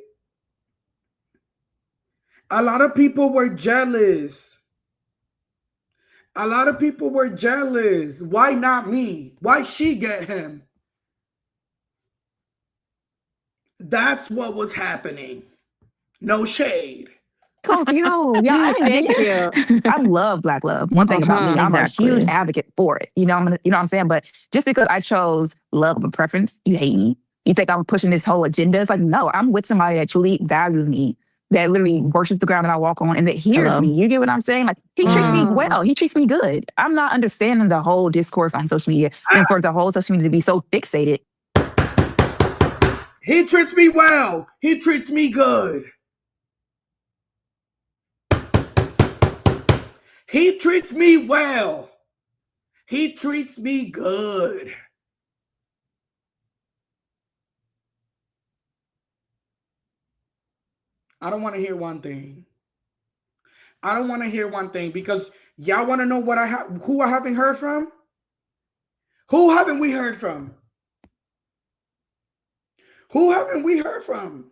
A lot of people were jealous. A lot of people were jealous. Why not me? Why she get him? That's what was happening. No shade. Thank you. I love Black love. One thing about me, I'm a huge advocate for it. You know what I'm saying? But just because I chose love over preference, you hate me. You think I'm pushing this whole agenda? It's like, no, I'm with somebody that truly values me, that literally worships the ground that I walk on, and that hears me. You get what I'm saying? Like, he treats me well. He treats me good. I'm not understanding the whole discourse on social media and for the whole social media to be so fixated. He treats me well. He treats me good. He treats me well. He treats me good. I don't want to hear one thing. I don't want to hear one thing, because y'all want to know what who I haven't heard from? Who haven't we heard from? Who haven't we heard from?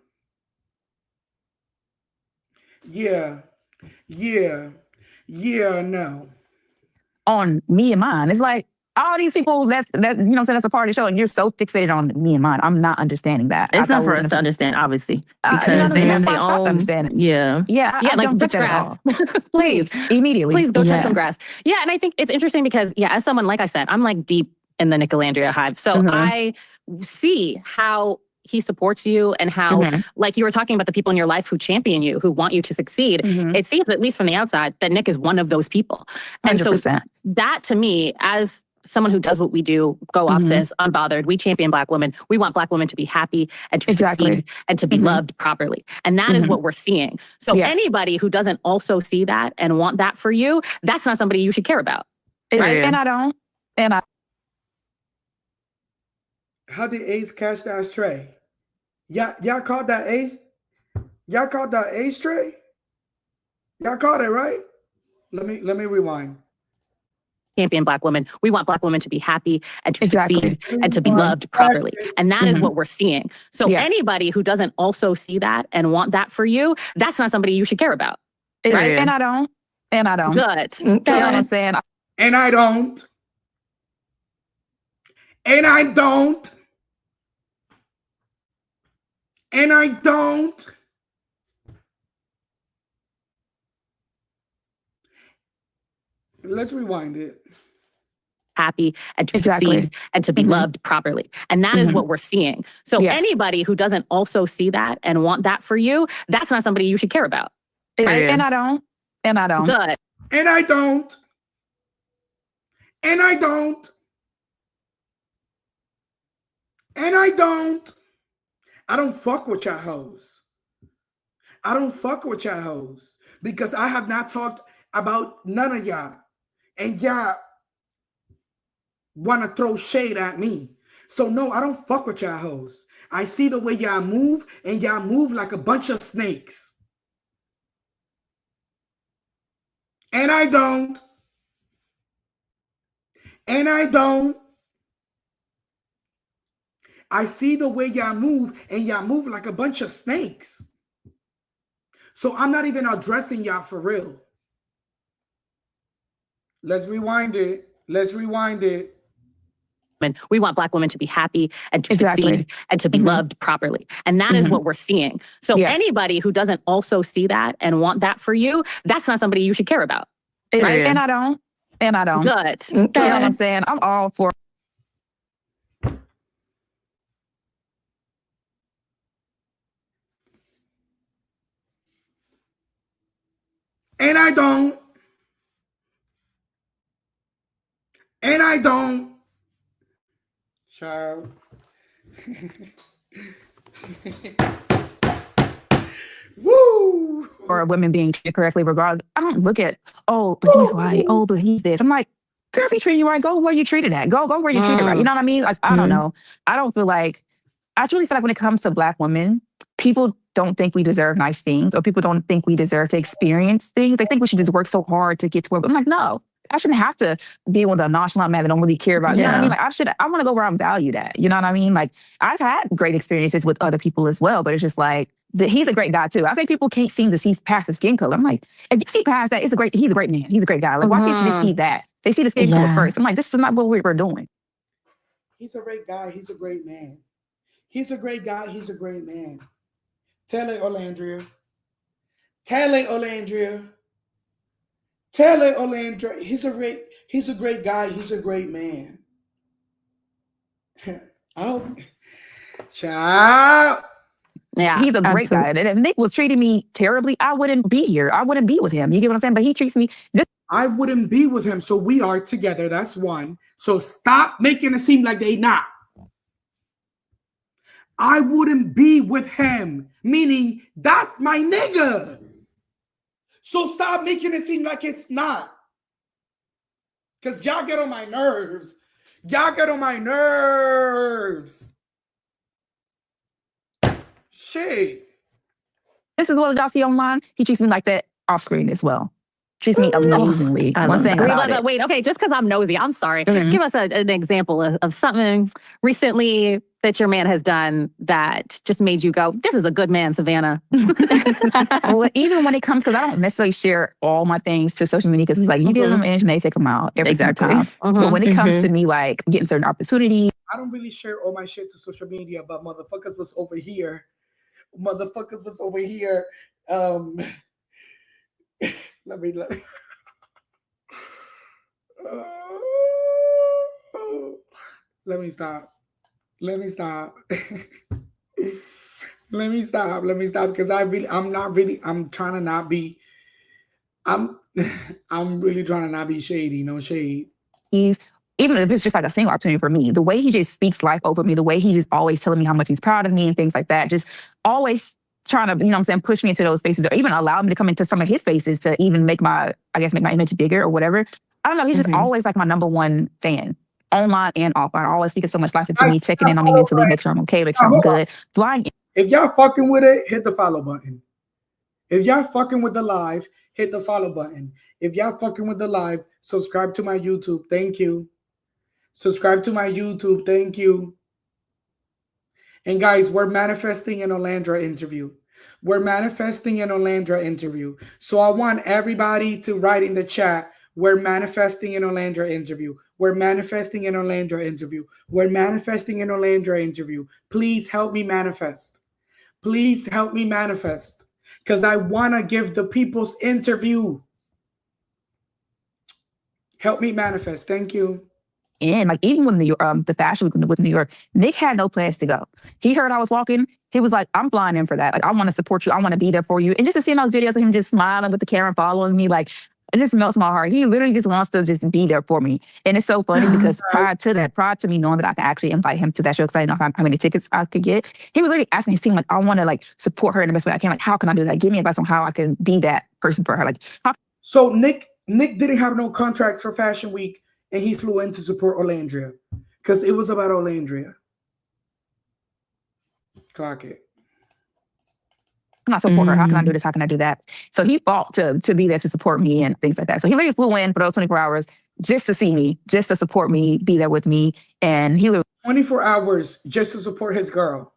Yeah, no. On me and mine. It's like, all these people that that's a part of the show, and you're so fixated on me and mine. I'm not understanding that. It's not for us to understand, obviously, because they have their own. Yeah, I like, don't touch get grass. Please, immediately. Please go touch some grass. Yeah, and I think it's interesting because, as someone, like I said, I'm like deep in the Olandria hive, so I see how he supports you and how, like you were talking about, the people in your life who champion you, who want you to succeed. It seems, at least from the outside, that Nick is one of those people. And 100%. so that, to me, as someone who does what we do, go off cis, unbothered, we champion Black women. We want Black women to be happy and to succeed and to be loved properly. And that is what we're seeing. So anybody who doesn't also see that and want that for you, that's not somebody you should care about. Right? And I don't. How did Ace catch that stray? Y'all caught that Ace? Y'all caught that Ace stray? Y'all caught it, right? Let me rewind. Champion Black women. We want Black women to be happy and to succeed and to be loved properly. And that is what we're seeing. So anybody who doesn't also see that and want that for you, that's not somebody you should care about. Right? And I don't. Good. You know what I'm saying? And I don't. And I don't. And I don't. Let's rewind it. Happy and to succeed and to be loved properly. And that is what we're seeing. So anybody who doesn't also see that and want that for you, that's not somebody you should care about. Right? And I don't. Good. And I don't. And I don't. And I don't. I don't fuck with y'all hoes. I don't fuck with y'all hoes, because I have not talked about none of y'all. And y'all want to throw shade at me. So no, I don't fuck with y'all hoes. I see the way y'all move, and y'all move like a bunch of snakes. And I don't. And I don't. I see the way y'all move, and y'all move like a bunch of snakes. So I'm not even addressing y'all for real. Let's rewind it. Let's rewind it. We want Black women to be happy and to Exactly. succeed and to be loved properly. And that is what we're seeing. So anybody who doesn't also see that and want that for you, that's not somebody you should care about. Right? And I don't. Good. You know what I'm saying? I'm all for. And I don't. And I don't. Child. Woo! Or women being treated correctly regardless. I don't look at, oh, but he's white. Oh, but he's this. I'm like, girl, if he treated you right, go where you treated at. Go where you treated right. You know what I mean? Like, I don't know. I truly feel like when it comes to Black women, people don't think we deserve nice things, or people don't think we deserve to experience things. They think we should just work so hard to get to where, I'm like, no, I shouldn't have to be with a nonchalant man that don't really care about, you know what I mean? Like, I want to go where I'm valued at. You know what I mean? Like, I've had great experiences with other people as well, but it's just like, he's a great guy too. I think people can't seem to see past the skin color. I'm like, if you see past that, he's a great man. He's a great guy. Like, why can't you just see that? They see the skin color first. I'm like, this is not what we're doing. He's a great guy. He's a great man. He's a great guy. He's a great man. Tell it, Olandria. Tell it, Olandria. Tell it, Olandria. He's a great guy. He's a great man. Oh, child. Yeah, he's a great guy. And if Nick was treating me terribly, I wouldn't be here. I wouldn't be with him. You get what I'm saying? But he treats me good. I wouldn't be with him. So we are together. That's one. So stop making it seem like they not. I wouldn't be with him, meaning that's my nigga. So stop making it seem like it's not. Because y'all get on my nerves. Y'all get on my nerves. Shit. This is what y'all see online. He treats me like that off screen as well. Treats me amazingly. One thing about it. Wait, okay, just because I'm nosy, I'm sorry. Give us an example of something recently that your man has done that just made you go, this is a good man, Savannah. Well, even when it comes, because I don't necessarily share all my things to social media, because it's like, you give them in and they take them out every time. But when it comes to me, like, getting certain opportunities. I don't really share all my shit to social media, but motherfuckers was over here. Let me stop. Let me stop because I'm really trying to not be shady. No shade. Even if it's just like a single opportunity for me, the way he just speaks life over me, the way he just always telling me how much he's proud of me and things like that, just always trying to, you know what I'm saying, push me into those spaces, or even allow me to come into some of his spaces to even make my image bigger or whatever. I don't know. He's just always like my number one fan, online and offline. Always speaking so much life into me, checking in on me mentally, make sure I'm okay, make sure I'm good. If y'all fucking with it, hit the follow button. If y'all fucking with the live, hit the follow button. If y'all fucking with the live, subscribe to my YouTube. Thank you. Subscribe to my YouTube. Thank you. And guys, we're manifesting an Olandria interview. So I want everybody to write in the chat, we're manifesting an Olandria interview. We're manifesting an Olandria interview. We're manifesting an Olandria interview. Please help me manifest. Please help me manifest. Because I want to give the people's interview. Help me manifest. Thank you. And like, even when the fashion week with New York, Nick had no plans to go. He heard I was walking. He was like, I'm flying in for that. Like, I want to support you. I want to be there for you. And just to see those videos of him just smiling with the camera following me, like, it just melts my heart. He literally just wants to just be there for me. And it's so funny because prior to me knowing that I could actually invite him to that show, because I didn't know how many tickets I could get, he was literally asking his team, like, I want to like support her in the best way I can. Like, how can I do that? Give me advice on how I can be that person for her. Like, so Nick didn't have no contracts for Fashion Week, and he flew in to support Olandria because it was about Olandria. Clock it. Can I support her? How can I do this? How can I do that? So he fought to be there to support me and things like that. So he literally flew in for those 24 hours just to see me, just to support me, be there with me. And he literally 24 hours just to support his girl.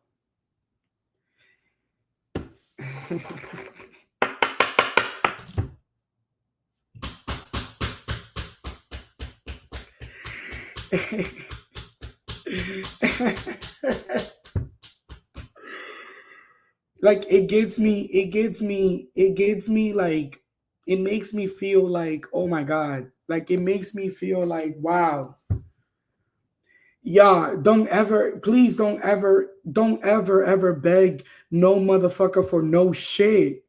Like like it makes me feel like, oh my God. Like it makes me feel like, wow. Yeah, please don't ever beg no motherfucker for no shit.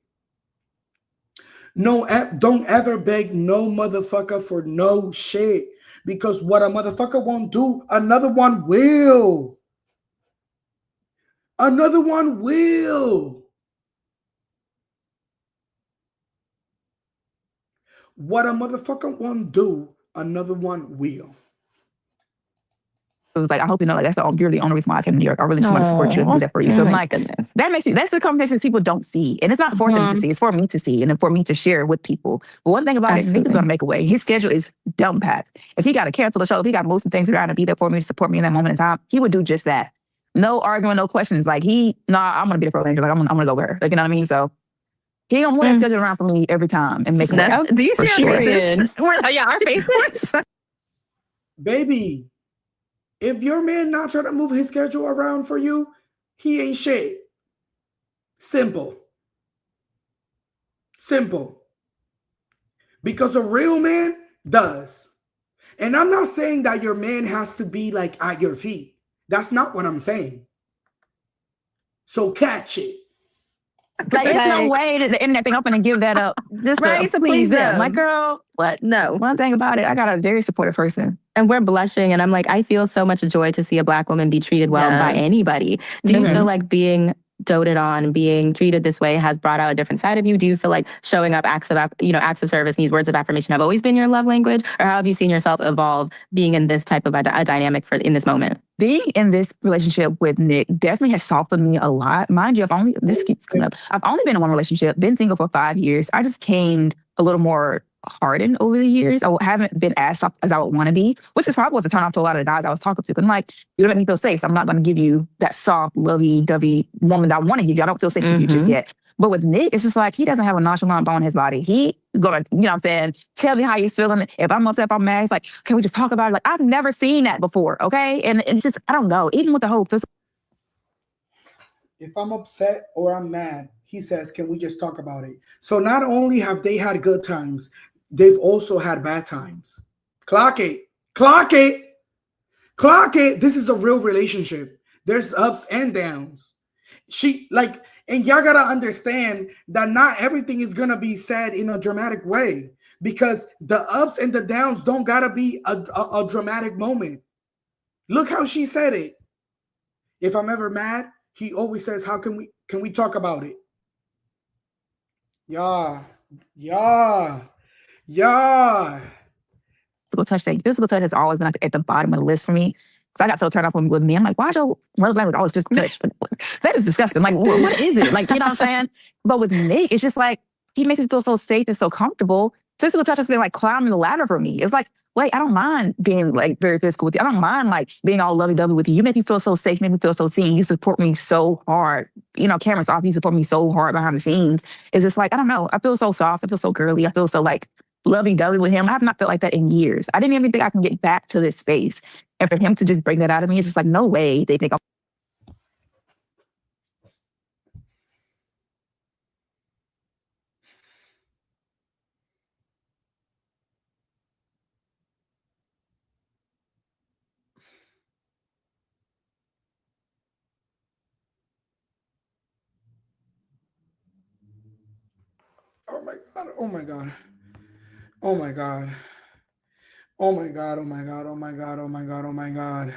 No, don't ever beg no motherfucker for no shit. Because what a motherfucker won't do, another one will. Another one will. What a motherfucker won't do, another one will. It was like, I hope you know, like, you're the only reason why I came to New York. I really just want to support you and do that for you. So I'm like, that's the conversations people don't see. And it's not for them to see, it's for me to see and for me to share with people. But one thing about it, Nick is going to make a way. His schedule is dumb packed. If he got to cancel the show, if he got to move some things around and be there for me to support me in that moment in time, he would do just that. No arguing, no questions. Like I'm going to be there for Olandria. Like I'm going to go with her. Like, you know what I mean? So he don't move that schedule around for me every time and make a way. Do you see our faces? Yeah, our faces. Baby. If your man not trying to move his schedule around for you, he ain't shit. Simple. Simple. Because a real man does. And I'm not saying that your man has to be like at your feet. That's not what I'm saying. So catch it. Like, it's no way that the internet can open and give that up. Just right to please them. Like, girl, what? No. One thing about it, I got a very supportive person. And we're blushing. And I'm like, I feel so much joy to see a Black woman be treated well by anybody. Do you feel like being doted on, being treated this way has brought out a different side of you? Do you feel like showing up acts of service and these words of affirmation have always been your love language? Or how have you seen yourself evolve being in this type of a dynamic in this moment? Being in this relationship with Nick definitely has softened me a lot. Mind you, this keeps coming up. I've only been in one relationship, been single for 5 years. I just came a little more hardened over the years. I haven't been as soft as I would want to be, which is probably was a turn off to a lot of the guys I was talking to. I'm like, you don't make me feel safe, so I'm not going to give you that soft, lovey-dovey woman that I want to give you. I don't feel safe with you just yet. But with Nick, it's just like he doesn't have a nonchalant bone in his body. He gonna, you know what I'm saying, tell me how he's feeling. If I'm upset, if I'm mad, he's like, can we just talk about it? Like, I've never seen that before, okay? And it's just, I don't know, even with the whole physical. If I'm upset or I'm mad, he says, can we just talk about it? So not only have they had good times, they've also had bad times. Clock it. Clock it. Clock it. This is a real relationship. There's ups and downs. And y'all gotta understand that not everything is gonna be said in a dramatic way, because the ups and the downs don't gotta be a dramatic moment. Look how she said it. If I'm ever mad, he always says, "How can we talk about it?" Yeah. Physical touch thing. Physical touch has always been at the bottom of the list for me. Because I got so turned off with me. I'm like, why's your love language always just touch? That is disgusting. Like, what is it? Like, you know what I'm saying? But with Nick, it's just like, he makes me feel so safe and so comfortable. Physical touch has been like climbing the ladder for me. It's like, wait, I don't mind being like very physical with you. I don't mind like being all lovey-dovey with you. You make me feel so safe, make me feel so seen. You support me so hard. You know, cameras off, you support me so hard behind the scenes. It's just like, I don't know. I feel so soft. I feel so girly. I feel so like lovey-dovey with him. I have not felt like that in years. I didn't even think I can get back to this space. And for him to just bring that out of me, it's just like, no way they think I'm... Oh my God. Oh my God. Oh my God. Oh my God. Oh my God. Oh my God. Oh my God.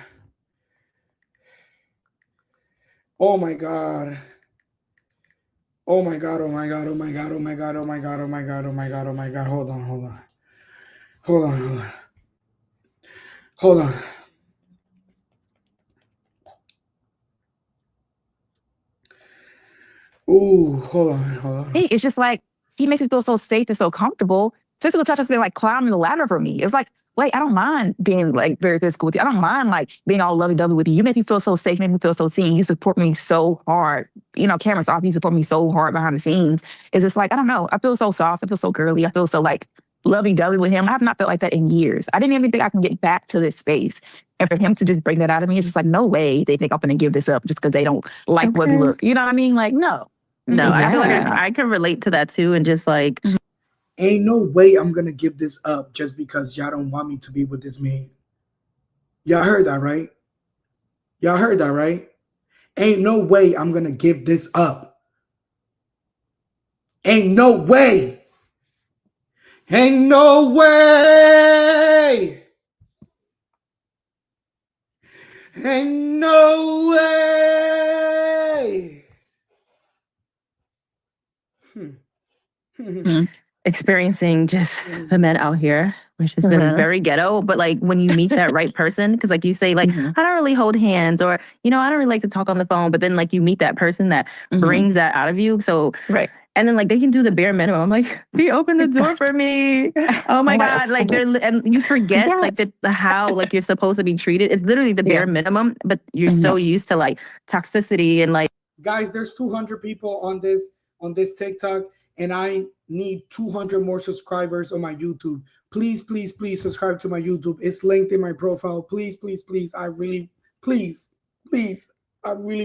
Oh my God. Oh my God. Oh my God. Oh my God. Oh my God. Oh my God. Oh my God. Oh my God. Oh my God. Oh my God. Hold on. Hold on. Hold on. Hold on. Hold on. Ooh, hold on. Hold on. It's just like, he makes me feel so safe and so comfortable. Physical touch has been like climbing the ladder for me. It's like, wait, I don't mind being like very physical with you. I don't mind like being all lovey-dovey with you. You make me feel so safe, make me feel so seen. You support me so hard. You know, cameras off, you support me so hard behind the scenes. It's just like, I don't know. I feel so soft. I feel so girly. I feel so like lovey-dovey with him. I have not felt like that in years. I didn't even think I can get back to this space. And for him to just bring that out of me, it's just like, no way they think I'm going to give this up just because they don't like what we look. You know what I mean? Like, no. No, I feel like Yeah. I can relate to that too. And just like, Ain't no way I'm going to give this up just because y'all don't want me to be with this man. Y'all heard that, right? Y'all heard that, right? Ain't no way I'm going to give this up. Ain't no way. Ain't no way. Ain't no way. experiencing just the men out here, which has been very ghetto. But like when you meet that right person, because like you say, like, I don't really hold hands, or, you know, I don't really like to talk on the phone. But then like you meet that person that brings that out of you. So, and then like they can do the bare minimum. I'm like, he opened the door for me. Oh my God. Like and you forget like the how like you're supposed to be treated. It's literally the bare minimum, but you're so used to like toxicity and like. Guys, there's 200 people on this TikTok, and I need 200 more subscribers on my YouTube. Please, please, please subscribe to my YouTube. It's linked in my profile. Please, please, please. I really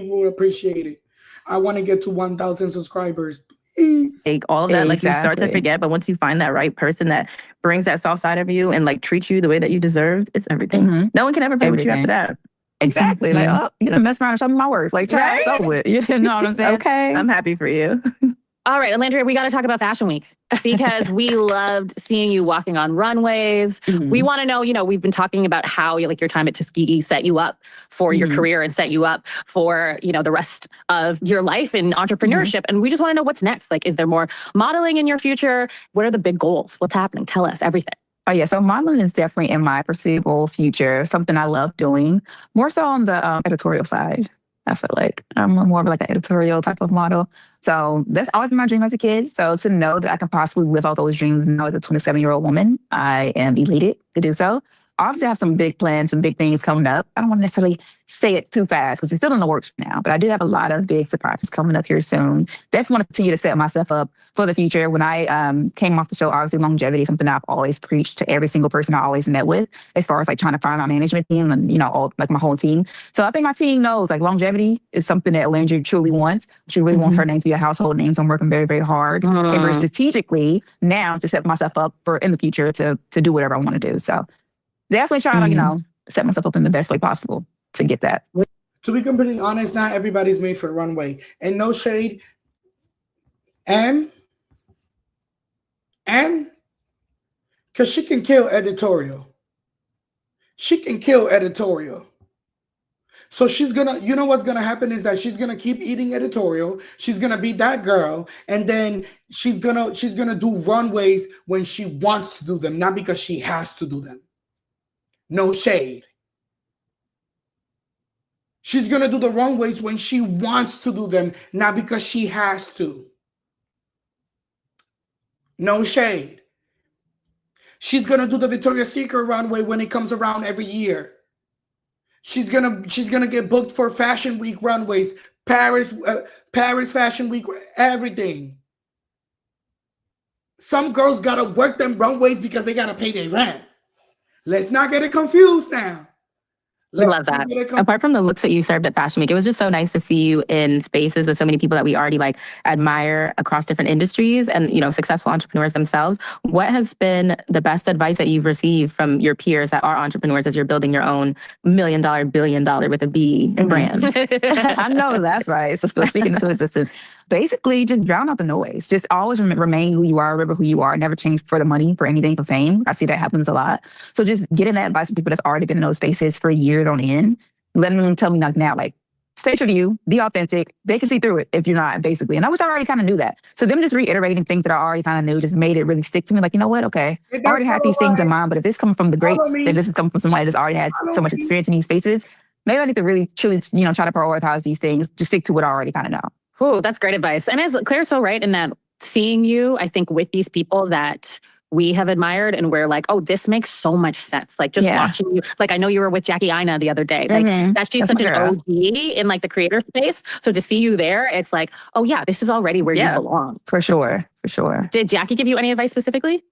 would appreciate it. I want to get to 1,000 subscribers. Please. Like all of that, like you start to forget, but once you find that right person that brings that soft side of you and like treats you the way that you deserved, it's everything. No one can ever play with you after that. Exactly. Like, oh, you done mess around with some of my words. Like, try it over with. You know what I'm saying? Okay. I'm happy for you. All right, Olandria, we got to talk about Fashion Week because we loved seeing you walking on runways. We want to know, you know, we've been talking about how like your time at Tuskegee set you up for your career and set you up for, you know, the rest of your life in entrepreneurship. And we just want to know what's next. Like, is there more modeling in your future? What are the big goals? What's happening? Tell us everything. Oh, yeah. So modeling is definitely in my foreseeable future, something I love doing, more so on the editorial side. I feel like I'm more of like an editorial type of model. So that's always been my dream as a kid. So to know that I can possibly live out those dreams now as a 27-year-old woman, I am elated to do so. Obviously, I have some big plans, some big things coming up. I don't want to necessarily say it too fast because it's still in the works now, but I do have a lot of big surprises coming up here soon. Definitely want to continue to set myself up for the future. When I came off the show, obviously longevity is something I've always preached to every single person I always met with, as far as like trying to find my management team and, you know, all, like my whole team. So I think my team knows like longevity is something that Olandria truly wants. She really wants her name to be a household name. So I'm working very, very hard and very strategically now to set myself up for in the future to do whatever I want to do. So definitely trying to, you know, set myself up in the best way possible to get that. To be completely honest, not everybody's made for the runway. And no shade. And because she can kill editorial. She can kill editorial. So she's gonna, you know what's gonna happen is that she's gonna keep eating editorial. She's gonna be that girl, and then she's gonna do runways when she wants to do them, not because she has to do them. No shade. She's going to do the runways when she wants to do them, not because she has to. No shade. She's going to do the Victoria's Secret runway when it comes around every year. She's going to get booked for Fashion Week runways, Paris Fashion Week, everything. Some girls got to work them runways because they got to pay their rent. Let's not get it confused now. I love that. Apart from the looks that you served at Fashion Week, it was just so nice to see you in spaces with so many people that we already like admire across different industries and, you know, successful entrepreneurs themselves. What has been the best advice that you've received from your peers that are entrepreneurs as you're building your own $1 million, billion with a B brand? I know that's right. So speaking into existence, basically just drown out the noise. Just always remain who you are, remember who you are, never change for the money, for anything, for fame. I see that happens a lot. So just getting that advice from people that's already been in those spaces for years on end, letting them tell me like now, like, stay true to you, be authentic. They can see through it if you're not, basically. And I wish I already kind of knew that. So them just reiterating things that I already kind of knew just made it really stick to me. Like, you know what? Okay, I already had these things in mind, but if this comes from the greats, if this is coming from somebody that's already had so much experience in these spaces, maybe I need to really, truly, you know, try to prioritize these things, just stick to what I already kind of know. Oh, that's great advice. And as Claire's so right in that seeing you, I think with these people that we have admired and we're like, oh, this makes so much sense. Like just watching you, like I know you were with Jackie Aina the other day. Like that she's such an OG in like the creator space. So to see you there, it's like, oh yeah, this is already where you belong. For sure. For sure. Did Jackie give you any advice specifically?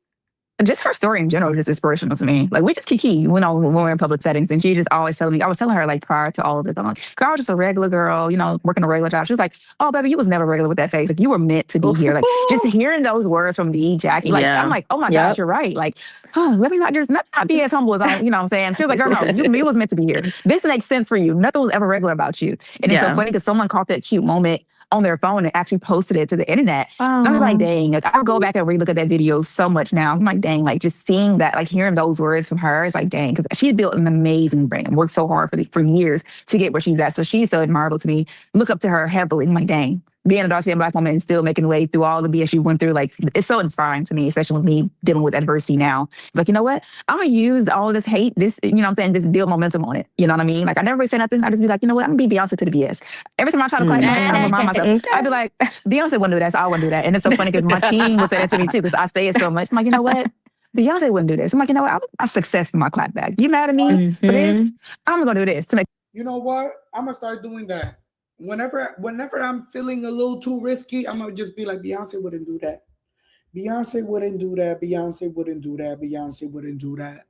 just her story in general is just inspirational to me. Like we just kiki when we're in public settings, and she just always telling me. I was telling her like prior to all of this, I'm like, girl, I was just a regular girl, working a regular job. She was like, oh baby, you was never regular with that face. Like you were meant to be here. Like just hearing those words from the Jackie, like I'm like, oh my gosh, you're right. Like, let me not be as humble as I, you know what I'm saying? She was like, girl, no, you was meant to be here. This makes sense for you. Nothing was ever regular about you. And it's so funny because someone caught that cute moment on their phone and actually posted it to the internet. And I was like, dang, like I go back and relook at that video so much now. I'm like, dang, like just seeing that, like hearing those words from her, it's like, dang, because she had built an amazing brand, worked so hard for years to get where she's at. So she's so admirable to me. Look up to her heavily. I'm like, dang, being a dark-skinned Black woman and still making the way through all the BS she went through, like it's so inspiring to me, especially with me dealing with adversity now. Like, you know what? I'm gonna use all of this hate, this, you know what I'm saying, just build momentum on it. You know what I mean? Like I never really say nothing. I just be like, you know what? I'm gonna be Beyonce to the BS. Every time I try to clap back, I remind myself, I'd be like, Beyonce wouldn't do that, so I wouldn't do that. And it's so funny because my team would say that to me too, because I say it so much. I'm like, you know what? Beyonce wouldn't do this. I'm like, you know what? I'm success for my clap back. You mad at me for this? I'm gonna do this to make. You know what? I'm gonna start doing that. Whenever I'm feeling a little too risky, I'm gonna just be like, Beyonce wouldn't do that. Beyonce wouldn't do that. Beyonce wouldn't do that. Beyonce wouldn't do that.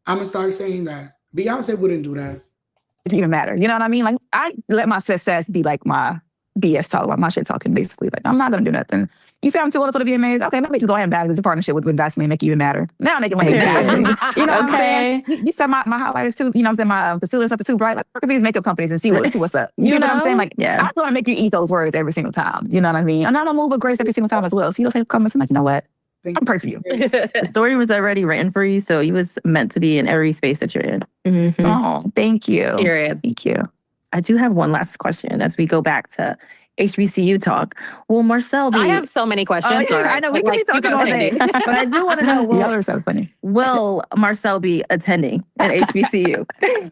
I'm gonna start saying that. Beyonce wouldn't do that. It didn't even matter. You know what I mean? Like I let my success be like my BS talk, about my shit talking, basically. Like I'm not gonna do nothing. You say I'm too old for the VMAs? Okay, maybe just go ahead and bag this partnership with That's Me, make it even matter. Now make it one. Exactly. You know what I'm saying? You said my highlighters too. You know what I'm saying? My concealer stuff is too bright. Like work with these makeup companies and see what's up. You know what I'm saying? Like I'm gonna make you eat those words every single time. You know what I mean? And I'm gonna move with grace every single time as well. So you don't say comments. I'm like, you know what? I'm praying for you. The story was already written for you, so you was meant to be in every space that you're in. Oh, thank you. Period. Thank you. I do have one last question as we go back to HBCU talk. Will Marcel be... I have so many questions. I know, we can be talking all day. But I do want to know, Y'all are so funny. Will Marcel be attending an HBCU?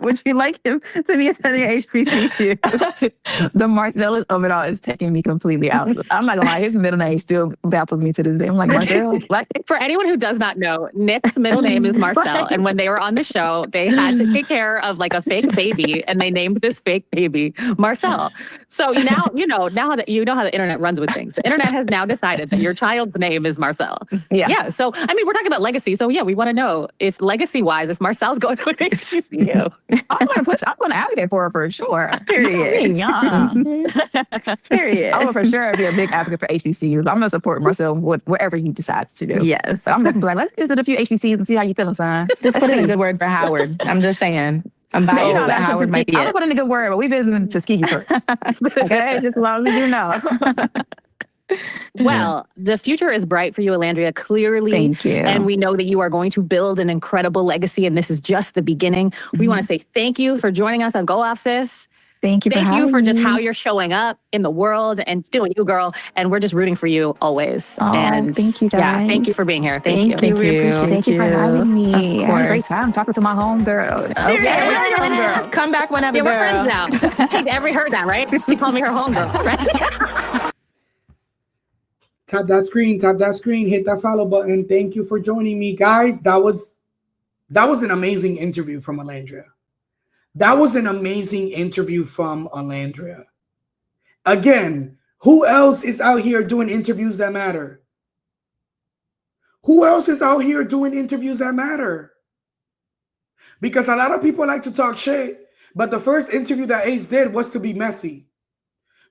Would you like him to be attending HBCU? The Marcel of it all is taking me completely out. I'm not gonna lie, his middle name still baffles me to this day. I'm like, Marcel? Like, for anyone who does not know, Nick's middle name is Marcel. And when they were on the show, they had to take care of like a fake baby, and they named this fake baby Marcel. So now how the internet runs with things. The internet has now decided that your child's name is Marcel. Yeah. So I mean, we're talking about legacy. So yeah, we want to know if legacy-wise, if Marcel's going to an HBCU. I'm gonna advocate for her for sure. Period. Period. I will for sure be a big advocate for HBCUs. I'm gonna support Marcel whatever he decides to do. Yes. But I'm definitely like, let's visit a few HBCUs and see how you feeling, son. Just put in a good word for Howard. I'm just saying. I'm biased, but Howard might be I'm put in a good word, but we visiting Tuskegee first. Okay, just as long as you know. Well, the future is bright for you, Olandria, clearly. Thank you. And we know that you are going to build an incredible legacy, and this is just the beginning. We want to say thank you for joining us on Go Off, Sis. Thank you for just how you're showing up in the world and doing you, girl. And we're just rooting for you always. Oh, and thank you, guys. Yeah, thank you for being here. Thank you. Thank you for having me. Of I had a course. great time talking to my homegirls. Okay. Yeah, we're your homegirl. Come back whenever, Yeah, we're girl. friends now. You've ever heard that, right? She called me her homegirl, right? Tap that screen, hit that follow button. Thank you for joining me, guys. That was an amazing interview from Olandria. Again, who else is out here doing interviews that matter? Because a lot of people like to talk shit, but the first interview that Ace did was to be messy.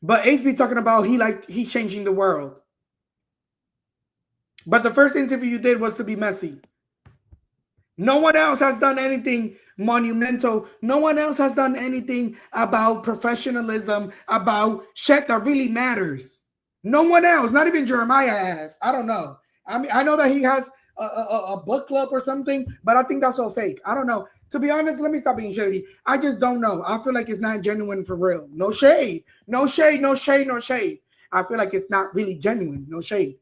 But Ace be talking about he's changing the world. But the first interview you did was to be messy. No one else has done anything monumental. No one else has done anything about professionalism, about shit that really matters. No one else, not even Jeremiah has. I don't know. I mean, I know that he has a book club or something, but I think that's all fake. I don't know. To be honest, let me stop being shady. I just don't know. I feel like it's not genuine for real. No shade. I feel like it's not really genuine. No shade.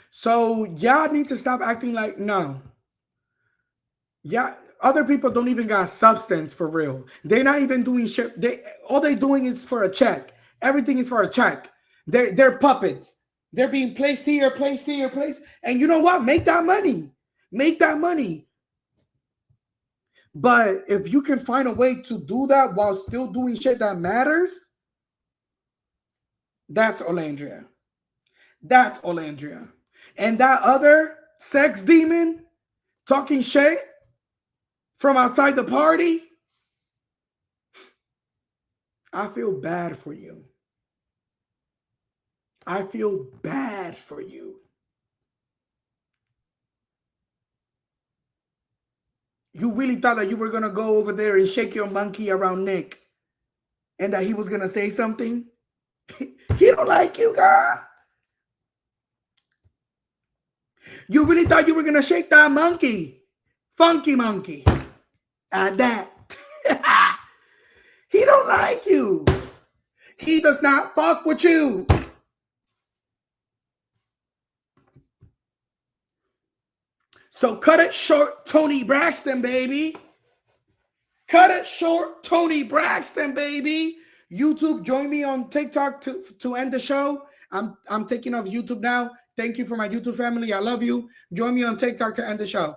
So y'all need to stop acting like no. Yeah, other people don't even got substance for real. They're not even doing shit. All they doing is for a check. Everything is for a check. They're puppets. They're being placed here. And you know what? Make that money. But if you can find a way to do that while still doing shit that matters, That's Olandria. That's Olandria. And that other sex demon talking shit from outside the party, I feel bad for you. I feel bad for you. You really thought that you were going to go over there and shake your monkey around Nick and that he was going to say something? He don't like you, girl. You really thought you were going to shake that monkey. Funky monkey. And that. He don't like you. He does not fuck with you. So cut it short, Tony Braxton, baby. Cut it short, Tony Braxton, baby. YouTube, join me on TikTok to end the show. I'm taking off YouTube now. Thank you for my YouTube family. I love you. Join me on TikTok to end the show.